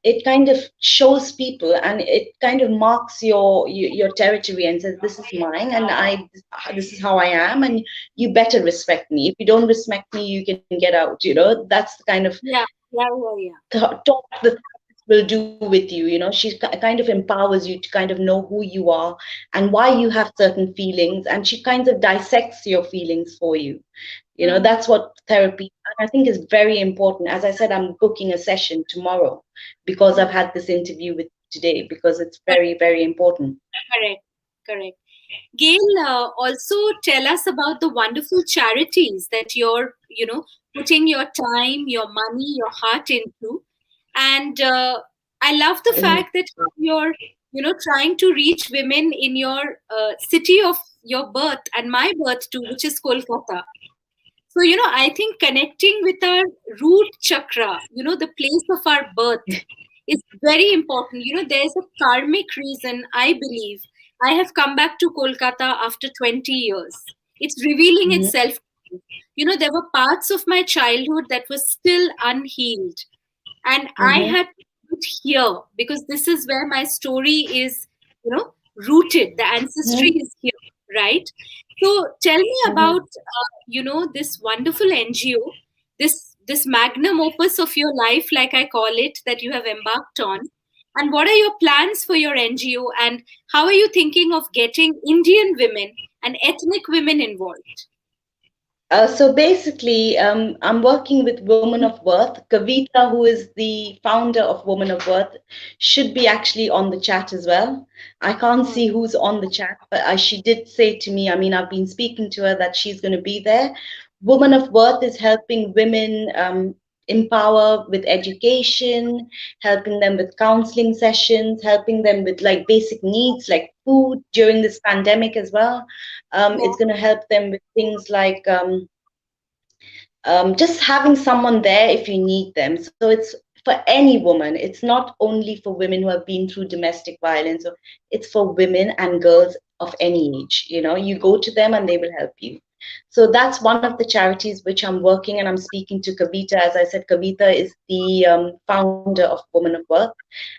it kind of shows people and it kind of marks your territory and says, this is mine, and this is how I am, and you better respect me. If you don't respect me, you can get out. That's the kind of Yeah, yeah, yeah, yeah. talk the therapist will do with you. She kind of empowers you to kind of know who you are and why you have certain feelings, and she kind of dissects your feelings for you. That's what therapy, and I think, is very important. As I said, I'm booking a session tomorrow because I've had this interview with you today, because it's very, very important. Correct, correct. Gail, also tell us about the wonderful charities that you're, putting your time, your money, your heart into. And I love the Mhm. fact that you're, trying to reach women in your city of your birth and my birth too, which is Kolkata. So, I think connecting with our root chakra, the place of our birth, is very important. There's a karmic reason, I believe. I have come back to Kolkata after 20 years. It's revealing Mhm. itself. There were parts of my childhood that were still unhealed. And I Mhm. had to put here because this is where my story is, rooted. The ancestry Mhm. is here, right? So tell me Mhm. about, this wonderful NGO, this magnum opus of your life, like I call it, that you have embarked on. And what are your plans for your NGO? And how are you thinking of getting Indian women and ethnic women involved? So basically, I'm working with Women of Worth. Kavita, who is the founder of Women of Worth, should be actually on the chat as well. I can't Hmm. see who's on the chat, but she did say to me, I mean, I've been speaking to her, that she's going to be there. Women of Worth is helping women empower with education, helping them with counseling sessions, helping them with like basic needs like food during this pandemic as well. Yeah. It's going to help them with things like just having someone there if you need them. So it's for any woman. It's not only for women who have been through domestic violence. So it's for women and girls of any age. You go to them and they will help you. So that's one of the charities which I'm working, and I'm speaking to Kavita. As I said, Kavita is the founder of Women of Worth,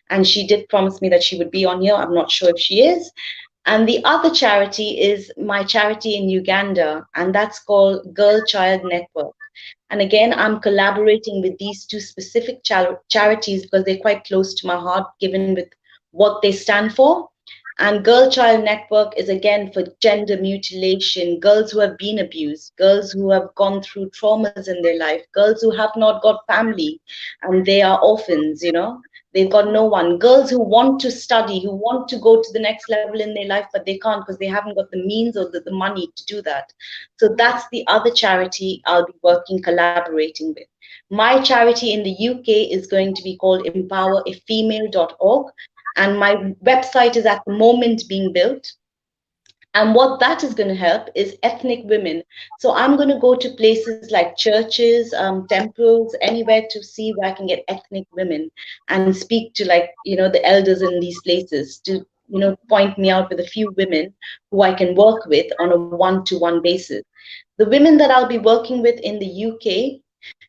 and she did promise me that she would be on here. I'm not sure if she is. And the other charity is my charity in Uganda, and that's called Girl Child Network. And again, I'm collaborating with these two specific charities because they're quite close to my heart, given with what they stand for. And Girl Child Network is again for gender mutilation, girls who have been abused, girls who have gone through traumas in their life, girls who have not got family and they are orphans, they've got no one, girls who want to study, who want to go to the next level in their life, but they can't because they haven't got the means or the money to do that. So that's the other charity I'll be working, collaborating with. My charity in the UK is going to be called empowerafemale.org, and my website is at the moment being built. And what that is going to help is ethnic women. So I'm going to go to places like churches, temples, anywhere to see where I can get ethnic women and speak to, like, the elders in these places to, point me out with a few women who I can work with on a one-to-one basis. The women that I'll be working with in the UK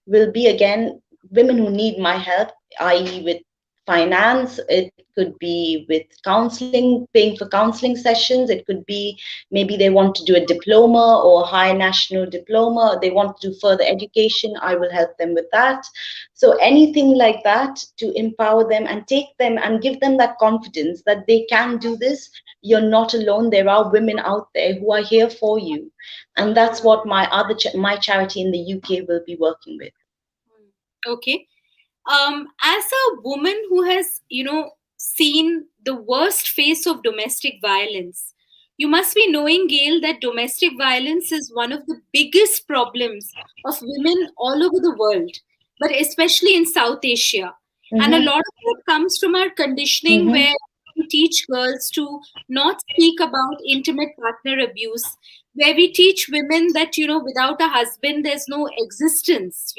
will be, again, women who need my help, i.e., with finance. It could be with counseling, paying for counseling sessions. It could be maybe they want to do a diploma or a high national diploma. They want to do further education. I will help them with that. So anything like that to empower them and take them and give them that confidence that they can do this. You're not alone. There are women out there who are here for you. And that's what my charity in the UK will be working with. Okay. As a woman who has, seen the worst face of domestic violence, you must be knowing, Gail, that domestic violence is one of the biggest problems of women all over the world, but especially in South Asia. And a Mm-hmm. lot of it comes from our conditioning, Mm-hmm. where we teach girls to not speak about intimate partner abuse, where we teach women that, without a husband, there's no existence,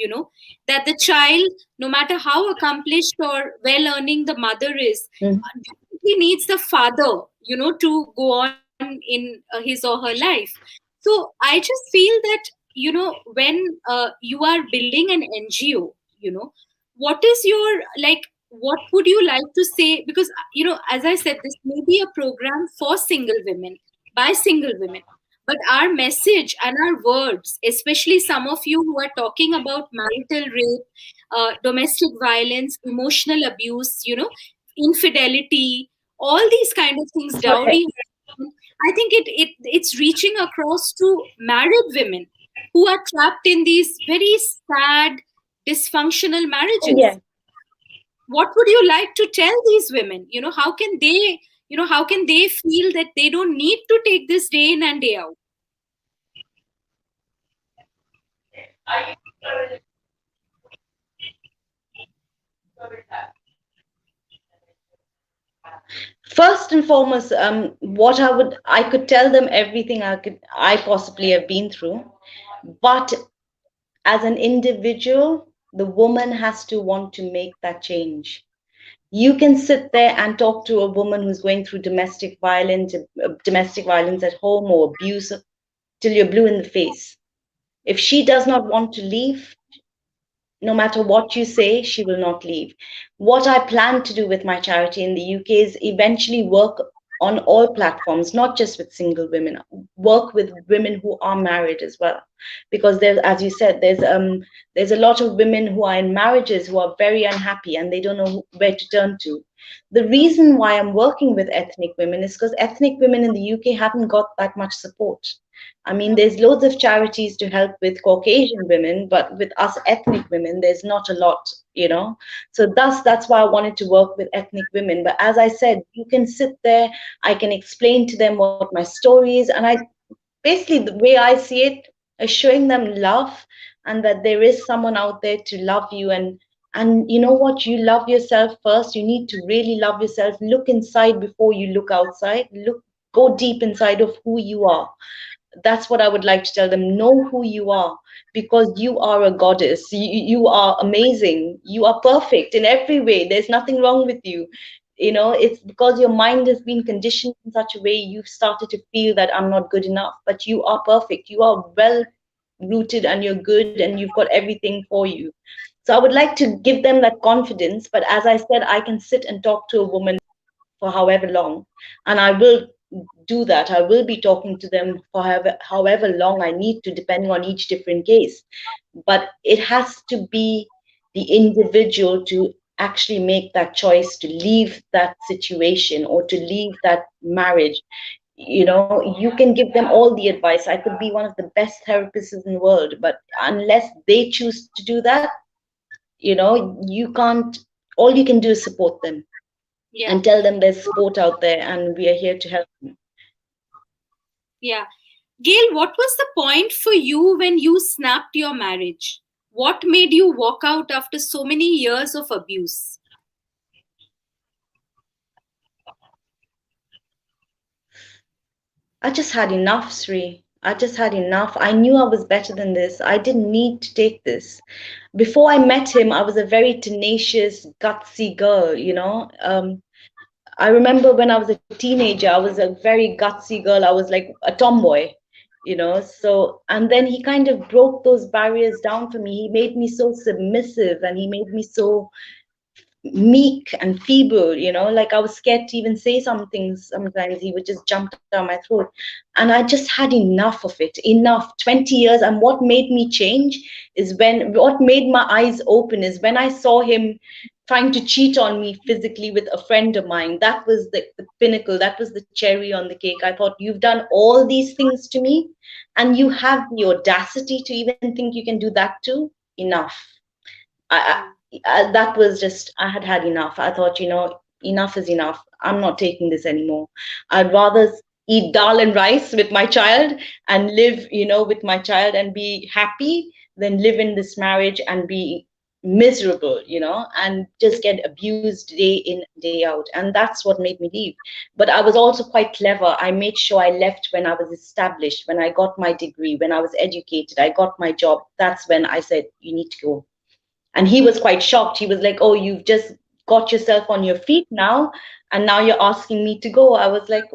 that the child, no matter how accomplished or well earning the mother is, definitely needs the father, to go on in his or her life. So I just feel that, when you are building an NGO, what is your, like, what would you like to say? Because, as I said, this may be a program for single women, by single women. But our message and our words, especially some of you who are talking about marital rape, domestic violence, emotional abuse, infidelity, all these kind of things, Correct. dowry, I think it's reaching across to married women who are trapped in these very sad, dysfunctional Yeah. marriages. What would you like to tell these women? How can they, how can they feel that they don't need to take this day in and day out? First and foremost, what I could tell them everything I possibly have been through, but as an individual, the woman has to want to make that change. You can sit there and talk to a woman who's going through domestic violence at home or abuse till you're blue in the face. If she does not want to leave, no matter what you say, she will not leave. What I plan to do with my charity in the UK is eventually work on all platforms, not just with single women, work with women who are married as well. Because there's, as you said, there's a lot of women who are in marriages who are very unhappy and they don't know where to turn to. The reason why I'm working with ethnic women is because ethnic women in the UK haven't got that much support. I mean, there's loads of charities to help with Caucasian women, but with us ethnic women, there's not a lot. So that's why I wanted to work with ethnic women. But as I said, you can sit there, I can explain to them what my story is, and I basically, the way I see it is showing them love, and that there is someone out there to love you. And you know what? You love yourself first. You need to really love yourself. Look inside before you look outside. Go deep inside of who you are. That's what I would like to tell them. Know who you are, because you are a goddess. You are amazing. You are perfect in every way. There's nothing wrong with you. It's because your mind has been conditioned in such a way you've started to feel that I'm not good enough, but you are perfect, you are well rooted, and you're good, and you've got everything for you. So I would like to give them that confidence, but as I said, I can sit and talk to a woman for however long, and I will do that. I will be talking to them for however long I need to, depending on each different case. But it has to be the individual to actually make that choice to leave that situation or to leave that marriage. You can give them all the advice. I could be one of the best therapists in the world, but unless they choose to do that, you can't. All you can do is support them Yeah. and tell them there's support out there and we are here to help them. Yeah. Gail, what was the point for you when you snapped your marriage? What made you walk out after so many years of abuse? I just had enough, Sri. I just had enough. I knew I was better than this. I didn't need to take this. Before I met him, I was a very tenacious, gutsy girl, I remember when I was a teenager, I was a very gutsy girl. I was like a tomboy, So, and then he kind of broke those barriers down for me. He made me so submissive and he made me so meek and feeble, like I was scared to even say some things. Sometimes he would just jump down my throat. And I just had enough of it, enough. 20 years. And what made me change is what made my eyes open is when I saw him trying to cheat on me physically with a friend of mine. That was the pinnacle. That was the cherry on the cake. I thought, you've done all these things to me, and you have the audacity to even think you can do that too? Enough. I, that was just, I had had enough. I thought, enough is enough. I'm not taking this anymore. I'd rather eat dal and rice with my child and live, with my child and be happy than live in this marriage and be miserable, and just get abused day in, day out. And that's what made me leave. But I was also quite clever. I made sure I left when I was established, when I got my degree, when I was educated, I got my job. That's when I said, you need to go. And he was quite shocked. He was like, oh, you've just got yourself on your feet now, and now you're asking me to go. I was like,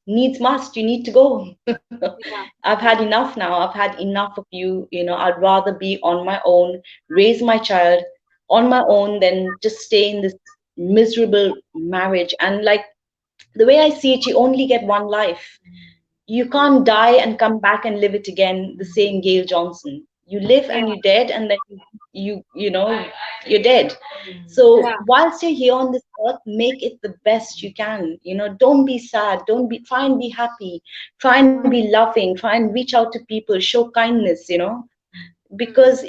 needs must, you need to go. Yeah. I've had enough now. I've had enough of you. I'd rather be on my own, raise my child on my own than just stay in this miserable marriage. And like the way I see it, you only get one life. You can't die and come back and live it again the same Gail Johnson. You live Yeah. and you're dead, and then you're dead. So Yeah. whilst you're here on this earth, make it the best you can. Don't be sad. Don't be Try and be happy. Try and be loving. Try and reach out to people. Show kindness. Because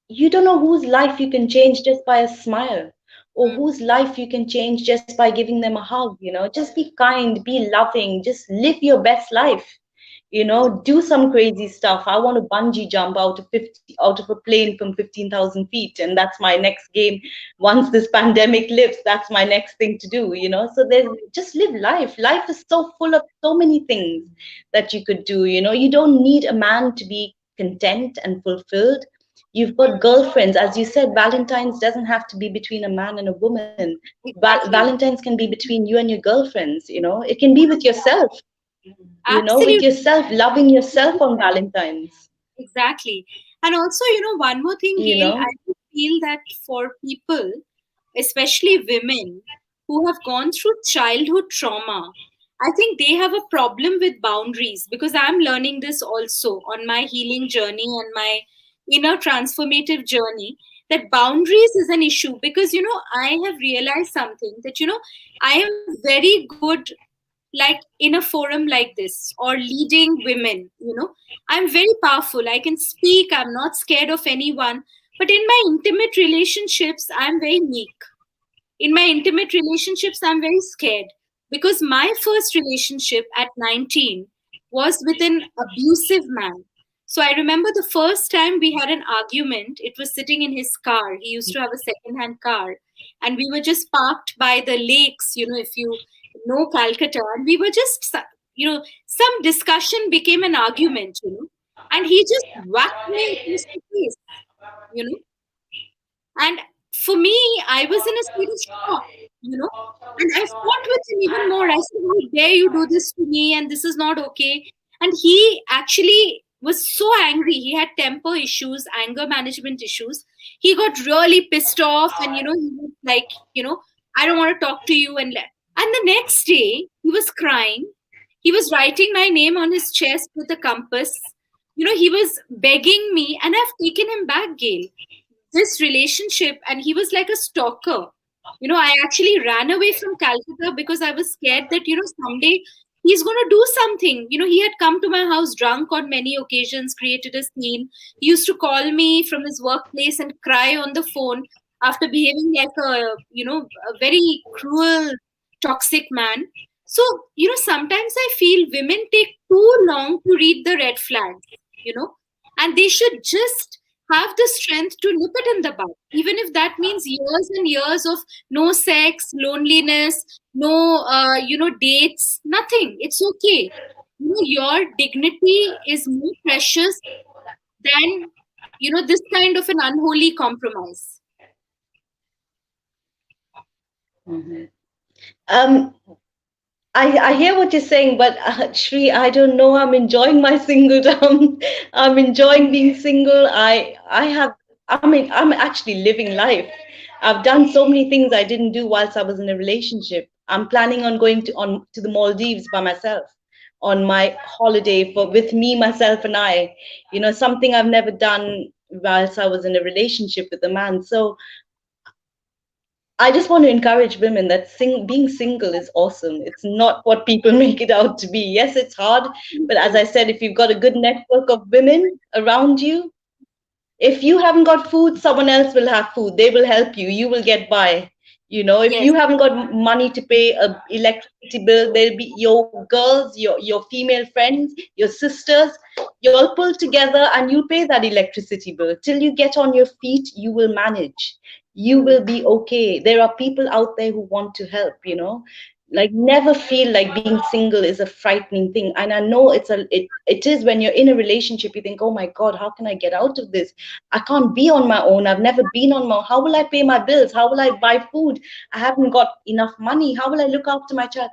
you don't know whose life you can change just by a smile, or whose life you can change just by giving them a hug. Just be kind, be loving, just live your best life. Do some crazy stuff. I want to bungee jump out of a plane from 15,000 feet, and that's my next game. Once this pandemic lifts, that's my next thing to do. So there's just live life. Life is so full of so many things that you could do. You don't need a man to be content and fulfilled. You've got girlfriends, as you said. Valentine's doesn't have to be between a man and a woman. Exactly. Valentine's can be between you and your girlfriends. It can be with yourself, with Absolutely. yourself, loving yourself on Valentine's, Exactly. And also, one more thing, you Gail, know. I do feel that for people, especially women who have gone through childhood trauma, I think they have a problem with boundaries, because I'm learning this also on my healing journey and my inner transformative journey, that boundaries is an issue. Because, I have realized something, that, I am very good, like in a forum like this or leading women, I'm very powerful, I can speak, I'm not scared of anyone. But in my intimate relationships, I'm very meek. In my intimate relationships, I'm very scared, because my first relationship at 19 was with an abusive man. So I remember the first time we had an argument, it was sitting in his car. He used to have a second hand car, and we were just parked by the lakes, if you know Calcutta, and we were just, some discussion became an argument, and he just whacked me across the face, you know and for me, I was in a state of shock, you know, and I fought with him even more. I said, "How dare you do this to me? And this is not okay." And he actually was so angry. He had temper issues, anger management issues. He got really pissed off, and he was like, "I don't want to talk to you." And the next day, he was crying. He was writing my name on his chest with a compass. He was begging me, and I've taken him back, Gail, this relationship, and he was like a stalker. I actually ran away from Calcutta because I was scared that someday he's going to do something. He had come to my house drunk on many occasions, created a scene. He used to call me from his workplace and cry on the phone after behaving like a very cruel, toxic man. So sometimes I feel women take too long to read the red flags, you know and they should just have the strength to nip it in the bud, even if that means years and years of no sex, loneliness, no, dates, nothing. It's okay. Your dignity is more precious than, this kind of an unholy compromise. Mhm. Um, I hear what you're saying, but Shri, I don't know. I'm enjoying my singledom. I'm enjoying being single. I'm actually living life. I've done so many things I didn't do whilst I was in a relationship. I'm planning on going to the Maldives by myself on my holiday for with me, myself, and I. Something I've never done whilst I was in a relationship with a man. So I just want to encourage women that being single is awesome. It's not what people make it out to be. Yes, it's hard, but as I said, if you've got a good network of women around you, if you haven't got food, someone else will have food. They will help you. You will get by. If Yes. you haven't got money to pay a electricity bill, there'll be your girls, your female friends, your sisters. You'll pull together and you'll pay that electricity bill. Till you get on your feet, you will manage. You Mm. will be okay. There are people out there who want to help. Like never feel like being single is a frightening thing. And I know it is when you're in a relationship, you think, oh my God, how can I get out of this? I can't be on my own. I've never been on my own. How will I pay my bills? How will I buy food? I haven't got enough money. How will I look after my child?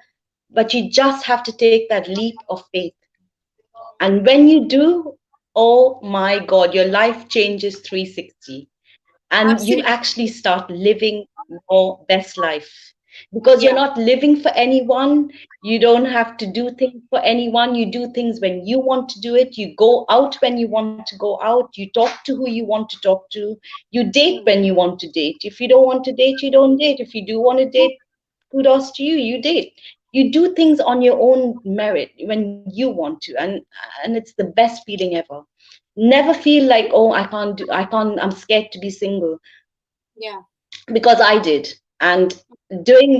But you just have to take that leap of faith. And when you do, oh my God, your life changes 360 and you Absolutely. actually start living your best life because you're Yeah. not living for anyone. You don't have to do things for anyone. You do things when you want to do it. You go out when you want to go out. You talk to who you want to talk to. You date Mm. when you want to date. If you don't want to date, you don't date. If you do want to date, kudos to you, you date. You do things on your own merit when you want to, and it's the best feeling ever. Never feel like, oh, I'm scared to be single, Yeah. because I did. And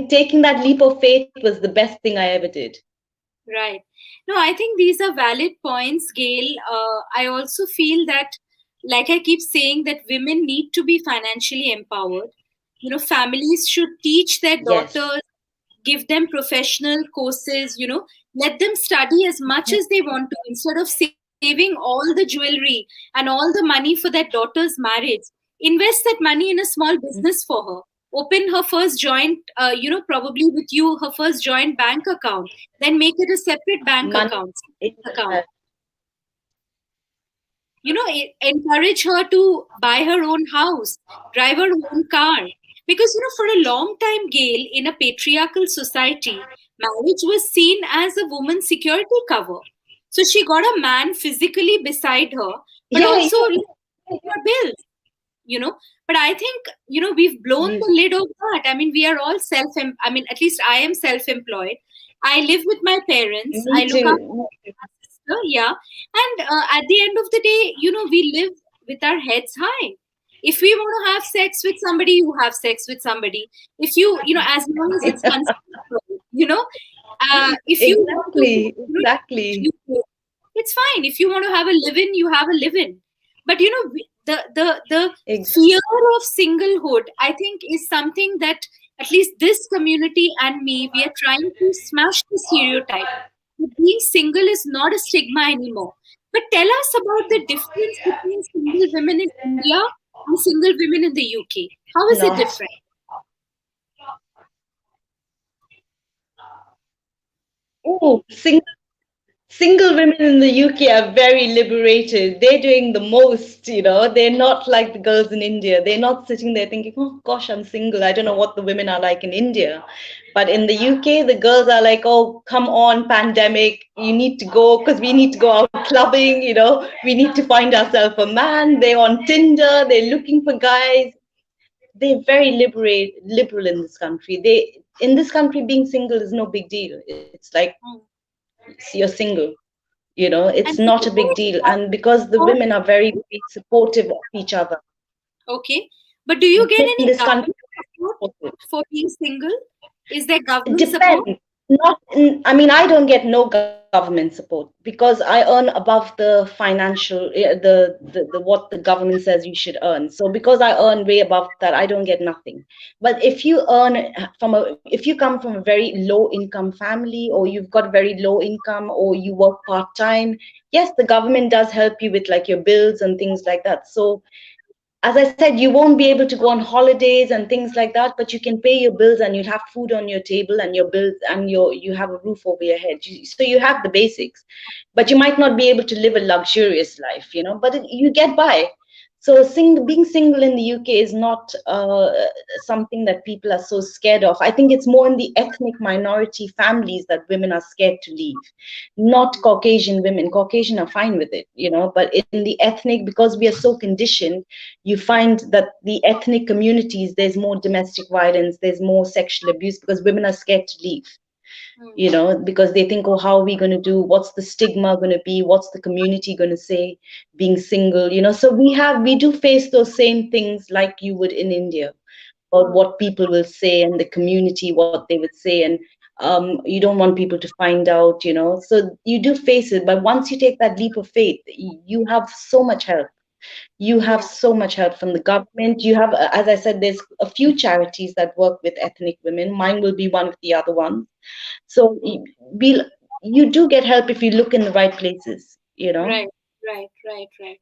taking that leap of faith was the best thing I ever did. Right. No, I think these are valid points, Gail. I also feel that, like I keep saying, that women need to be financially empowered. Families should teach their Yes. daughters, give them professional courses, let them study as much as they want to instead of saving all the jewelry and all the money for their daughter's marriage. Invest that money in a small business for her. Open her first joint, probably with you, her first joint bank account. Then make it a separate bank Money account. is Account. Encourage her to buy her own house, drive her own car. Because, for a long time, Gail, in a patriarchal society, marriage was seen as a woman's security cover. So she got a man physically beside her, but yeah, also yeah, her bills, you know. But I think, we've blown yeah. the lid of that. I mean, we are all at least I am self employed. I live with my parents, Me I look too. after sister, yeah. And at the end of the day, we live with our heads high. If we want to have sex with somebody, you have sex with somebody. If as long as it's consensual, if you want to, Exactly, if exactly. you, it's fine. If you want to have a live-in, you have a live-in. But the Exactly. fear of singlehood, I think, is something that at least this community and me, we are trying to smash the stereotype. Being single is not a stigma anymore. But tell us about the difference between single women in India and single women in the UK? How is it Not. different? Oh, single women in the UK are very liberated. They're doing the most, you know. They're not like the girls in India. They're not sitting there thinking, oh gosh, I'm single. I don't know what the women are like in India. But in the UK, the girls are like, oh, come on, pandemic. You need to go because we need to go out clubbing, you know. We need to find ourselves a man. They're on Tinder. They're looking for guys. They're very liberal in this country. In this country, being single is no big deal. It's like Hmm. you're single. You know, it's And not a do you big get deal. And government because the support? women are very, very supportive of each other Okay. But do you get in any this country, government support for being single? Is there it government support? depends. I mean, I don't get no government support because I earn above the financial, the what the government says you should earn. So because I earn way above that, I don't get nothing. But if you come from a very low income family, or you've got very low income, or you work part time, yes, the government does help you with like your bills and things like that. So as I said, you won't be able to go on holidays and things like that, but you can pay your bills and you'll have food on your table and your bills and you have a roof over your head. So you have the basics, but you might not be able to live a luxurious life, you know, but you get by. So being single in the UK is not something that people are so scared of. I think it's more in the ethnic minority families that women are scared to leave, not Caucasian women. Caucasian are fine with it, you know, but in the ethnic, because we are so conditioned, you find that the ethnic communities, there's more domestic violence, there's more sexual abuse because women are scared to leave, Hmm. you know, because they think, oh, how are we going to do? What's the stigma going to be? What's the community going to say being single, you know? So we do face those same things like you would in India, or Hmm. what people will say and the community, what they would say. And you don't want people to find out, you know, so you do face it. But once you take that leap of faith, you have so much help. You have Yeah. so much help from the government. You have, as I said, there's a few charities that work with ethnic women. Mine will be one of the other ones. So be, you do get help if you look in the right places, you know. Right, right.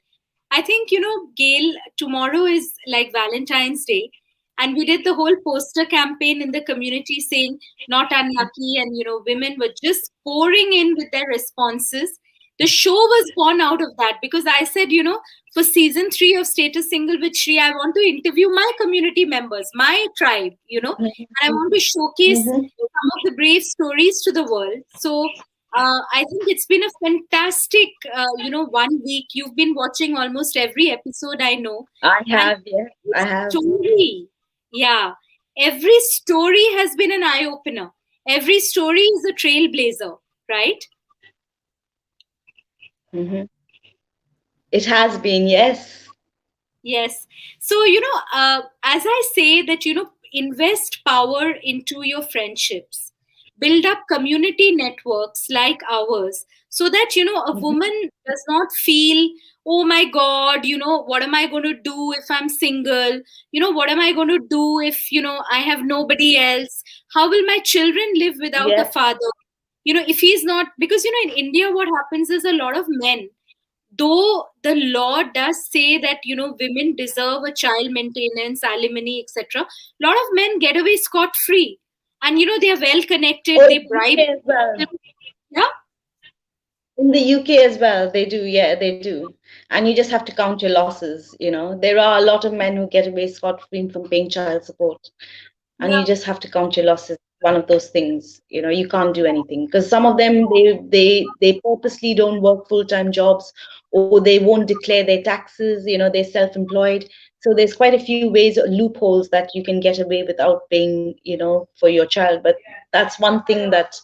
I think, Gail, tomorrow is like Valentine's Day. And we did the whole poster campaign in the community saying, not unlucky. And, women were just pouring in with their responses. The show was born out of that because I said, for season 3 of Status Single with Shree, I want to interview my community members, my tribe, and I want to showcase Hmm. some of the brave stories to the world. So, I think it's been a fantastic, 1 week. You've been watching almost every episode, I know. I And have, yes, every I have. story, yeah, every story has been an eye opener. Every story is a trailblazer, right? Hmm. It has been, yes. Yes. So, as I say that, invest power into your friendships, build up community networks like ours so that, a Hmm. woman does not feel, oh my God, what am I going to do if I'm single? What am I going to do if, I have nobody else? How will my children live without a Yes. father? If he's not, because, in India, what happens is a lot of men, though the law does say that women deserve a child maintenance, alimony, etc., a lot of men get away scot free, and they are well Or connected, in they the bribe UK as well. them. Yeah. In the UK as well, they do. Yeah, they do. And you just have to count your losses. You know, there are a lot of men who get away scot-free from paying child support, and you Yeah. just have to count your losses. One of those things, you know, you can't do anything because some of them they purposely don't work full-time jobs, or they won't declare their taxes. You know, they're self-employed. So there's quite a few ways, loopholes that you can get away without paying, you know, for your child. But that's one thing that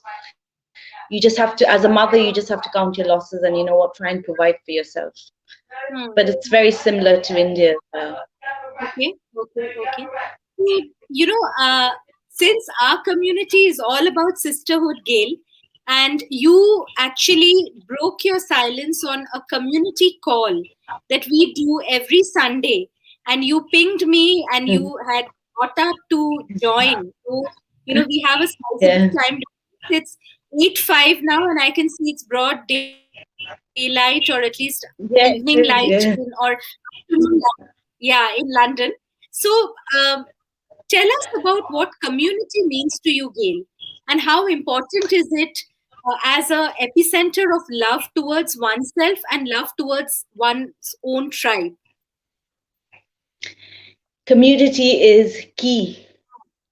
you just have to, as a mother, you just have to count your losses and, you know what, try and provide for yourself. But Hmm. it's very similar to India. Okay. So, since our community is all about sisterhood, Gail, and you actually broke your silence on a community call that we do every Sunday, and you pinged me and Mhm. you had got up to join. So, we have a sizable Yeah. time. It's 8:05 now, and I can see it's broad daylight or at least evening Yeah, light it is. Yeah. or afternoon light. Yeah. yeah, in London. So, um, tell us about what community means to you, Gail, and how important is it as a epicenter of love towards oneself and love towards one's own tribe. Community is key.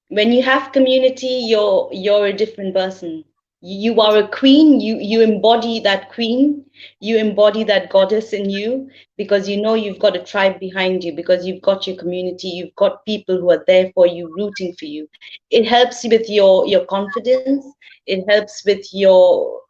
When you have community, you're a different person. You are a queen. You embody that queen. You embody that goddess in you, because you know you've got a tribe behind you, because you've got your community, you've got people who are there for you, rooting for you. It helps with your confidence. It helps with your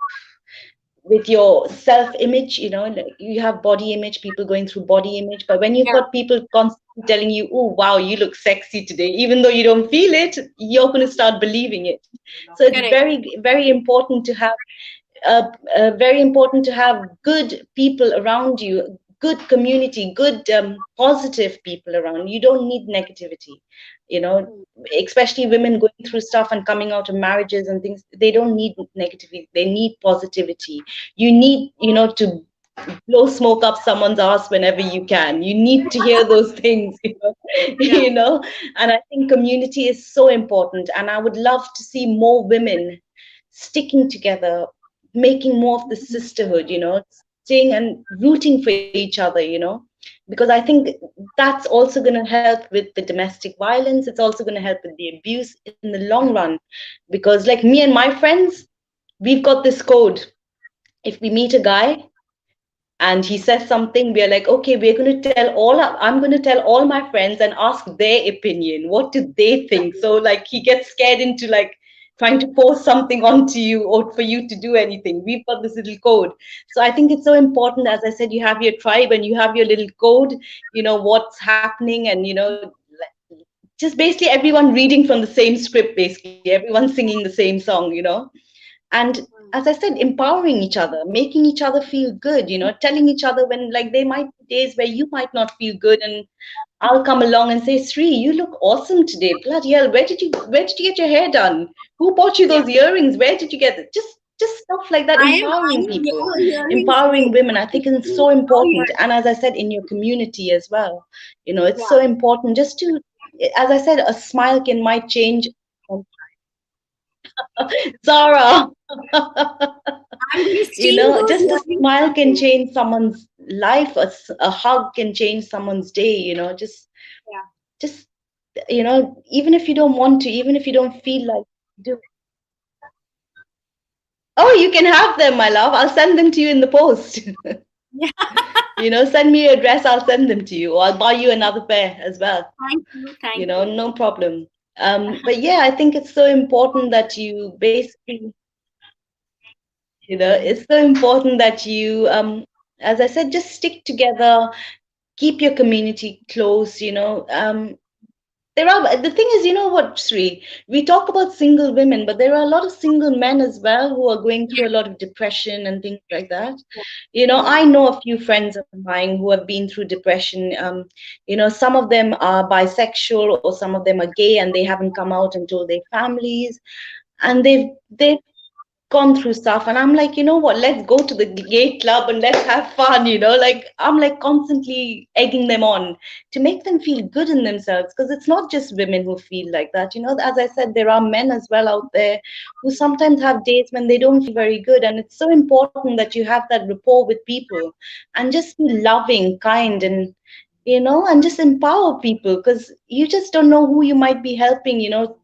self image. You know, like you have body image, people going through body image, but when you've Yeah, got people constantly telling you, oh wow, you look sexy today, even though you don't feel it, you're going to start believing it. So it's correct. very important to have very important to have good people around you, good community, good positive people around. You don't need negativity, you know, especially women going through stuff and coming out of marriages and things. They don't need negativity. They need positivity. You need, you know, to blow smoke up someone's ass whenever you can. You need to hear those things, you know, Yeah, you know. And I think community is so important. And I would love to see more women sticking together, making more of the sisterhood, you know, staying and rooting for each other, you know, because I think that's also going to help with the domestic violence. It's also going to help with the abuse in the long run. Because, like me and my friends, we've got this code. If we meet a guy and he says something, we are like, okay, we're going to tell I'm going to tell all my friends and ask their opinion. What do they think? So like he gets scared into like trying to force something onto you or for you to do anything. We've got this little code. So I think it's so important. As I said, you have your tribe and you have your little code, you know, what's happening, and, you know, just basically everyone reading from the same script, basically everyone singing the same song, you know. And as I said, empowering each other, making each other feel good, you know, telling each other when, like, there might be days where you might not feel good, and I'll come along and say, Sree, you look awesome today. Bloody hell, where did you get your hair done? Who bought you yeah. those earrings? Where did you get it? Just stuff like that, I am empowering eyeing people, your earrings empowering today. women. I think it's so important. And as I said, in your community as well, you know, it's Yeah, so important just to, as I said, a smile can might change. Zara. I'm going to You steal know, those just a earrings smile from can you. change someone's life. A hug can change someone's day. You know, Yeah. just you know, even if you don't want to, even if you don't feel like do. Oh, you can have them, my love. I'll send them to you in the post. Yeah. You know, send me your address. I'll send them to you, or I'll buy you another pair as well. Thank you. You Thank know, you. no problem. But yeah, I think it's so important that you basically, you know, it's so important that you, as I said, just stick together, keep your community close, you know. There are, the thing is, you know what, Sri, we talk about single women, but there are a lot of single men as well who are going through a lot of depression and things like that. You know, Yeah. I know a few friends of mine who have been through depression. You know, some of them are bisexual or some of them are gay, and they haven't come out and told their families, and they've gone through stuff, and I'm like, you know what, let's go to the gay club and let's have fun, you know, like I'm like constantly egging them on to make them feel good in themselves, because it's not just women who feel like that, you know. As I said, there are men as well out there who sometimes have days when they don't feel very good, and it's so important that you have that rapport with people and just be loving, kind, and, you know, and just empower people, because you just don't know who you might be helping, you know,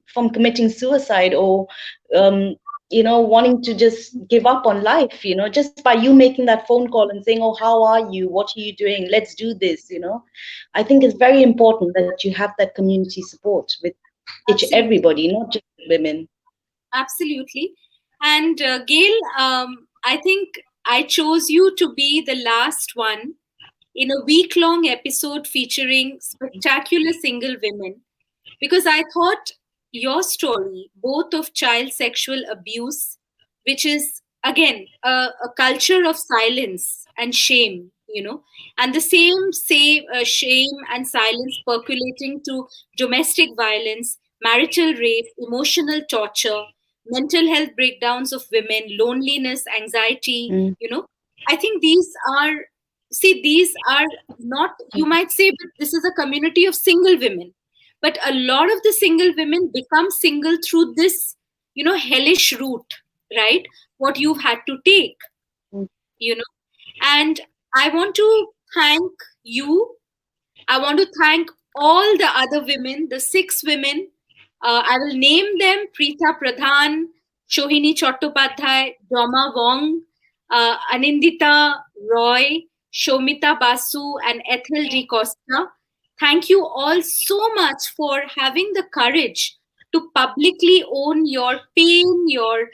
from committing suicide, or um, you know, wanting to just give up on life, you know, just by you making that phone call and saying, oh, how are you, what are you doing, let's do this, you know. I think it's very important that you have that community support with each Absolutely. everybody, not just women. Absolutely. And Gail, I think I chose you to be the last one in a week long episode featuring spectacular single women, because I thought your story, both of child sexual abuse, which is again a culture of silence and shame, and the same say shame and silence percolating to domestic violence, marital rape, emotional torture, mental health breakdowns of women, loneliness, anxiety. Mm, I think these are see, these are not, you might say, but this is a community of single women. But a lot of the single women become single through this, hellish route, right? What you've had to take, you know. And I want to thank you. I want to thank all the other women, the 6 women. I will name them: Preetha Pradhan, Shohini Chattopadhyay, Doma Wong, Anindita Roy, Shomita Basu, and Ethel D. Costa. Thank you all so much for having the courage to publicly own your pain, your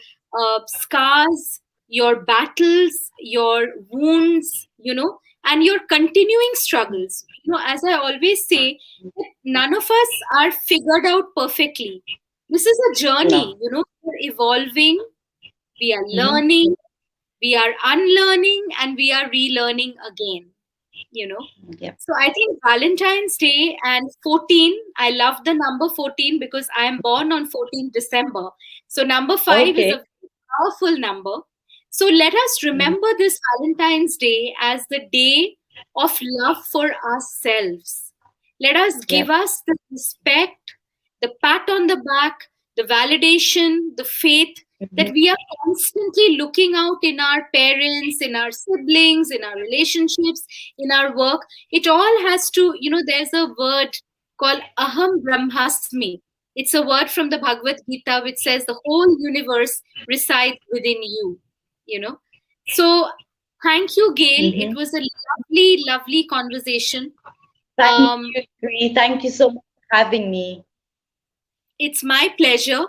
scars, your battles, your wounds, and your continuing struggles. As I always say, none of us are figured out perfectly. This is a journey, No. we're evolving, we are Mm-hmm. learning, we are unlearning, and we are relearning again, you know. Yep. So I think Valentine's Day and 14, I love the number 14 because I am born on 14 December. So number 5 is a Okay. very powerful number. So let us Mm-hmm. remember this Valentine's Day as the day of love for ourselves. Let us give Yep. us the respect, the pat on the back, the validation, the faith that Mm-hmm. we are constantly looking out in our parents, in our siblings, in our relationships, in our work. It all has to, there's a word called Aham Brahmasmi. It's a word from the Bhagavad Gita which says the whole universe resides within you, you know. So thank you, Gail. It Mm-hmm. was a lovely, lovely conversation. Thank Um, you, Shree. Thank you so much for having me. It's my pleasure.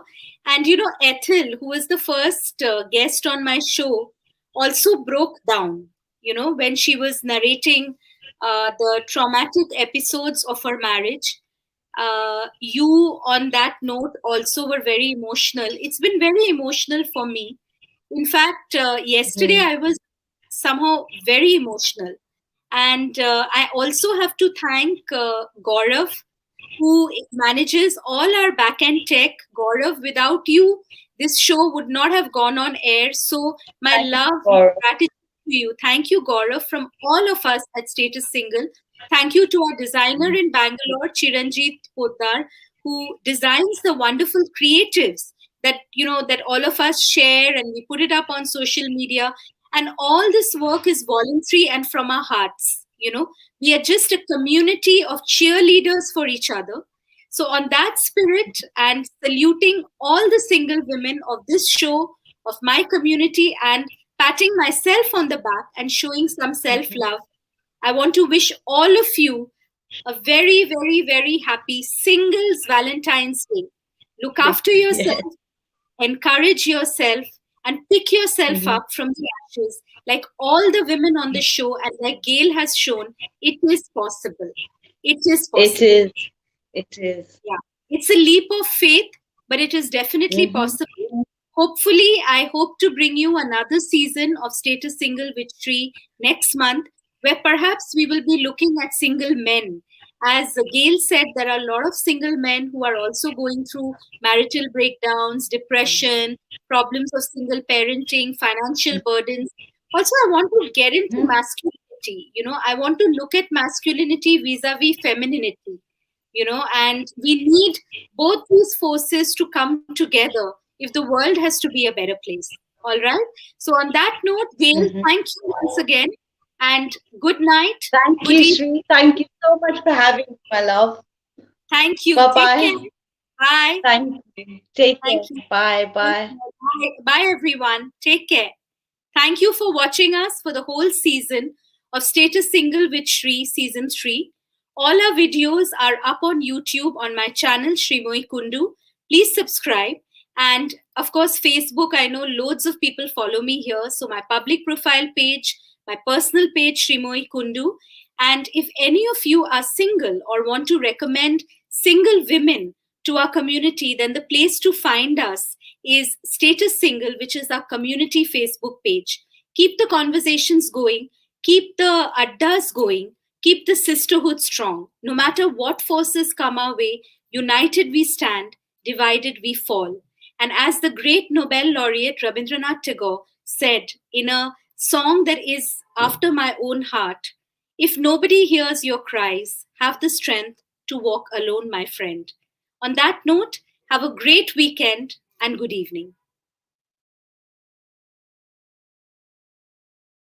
And Ethel, who was the first guest on my show, also broke down, when she was narrating the traumatic episodes of her marriage. You, on that note, also were very emotional. It's been very emotional for me. In fact, yesterday Mm-hmm. I was somehow very emotional. And I also have to thank Gaurav, who manages all our back end tech. Gaurav, without you, this show would not have gone on air. So, my Thank you love, for. gratitude to you. Thank you, Gaurav, from all of us at Status Single. Thank you to our designer in Bangalore, Chiranjit Poddar, who designs the wonderful creatives that all of us share, and we put it up on social media. And all this work is voluntary and from our hearts. We are just a community of cheerleaders for each other. So, on that spirit, and saluting all the single women of this show, of my community, and patting myself on the back and showing some self Mhm. love, I want to wish all of you a very, very, very happy Singles Valentine's Day. Look after yourself, Yeah. encourage yourself, and pick yourself Mhm. up from the ashes like all the women on the show, and like Gail has shown. It is possible. It is It possible. is. It is. Yeah, it's a leap of faith, but it is definitely Mm-hmm. possible. Hopefully, I hope to bring you another season of Status Single with Shree next month, where perhaps we will be looking at single men. As Gail said, there are a lot of single men who are also going through marital breakdowns, depression, problems of single parenting, financial burdens. Also, I want to get into Mm-hmm. masculinity. I want to look at masculinity vis a vis femininity, and we need both these forces to come together if the world has to be a better place. All right. So, on that note, Gail, Mm-hmm. thank you once again, and good night, Thank good you, evening. Shree. Thank you so much for having me, my love. Thank you. Bye Take care. bye. Bye. Thank you. Take Thank care. you. Bye Take bye. care. Bye. Bye, everyone. Take care. Thank you for watching us for the whole season of Status Single with Shree Season 3. All our videos are up on YouTube on my channel, Shrimoy Kundu. Please subscribe. And of course, Facebook, I know loads of people follow me here. So, my public profile page, my personal page, Shrimoy Kundu. And if any of you are single or want to recommend single women to our community, then the place to find us is Status Single, which is our community Facebook page. Keep the conversations going, keep the addas going, keep the sisterhood strong. No matter what forces come our way, united we stand, divided we fall. And as the great Nobel laureate Rabindranath Tagore said in a song that is after my own heart, If nobody hears your cries, have the strength to walk alone, my friend. On that note, have a great weekend and good evening.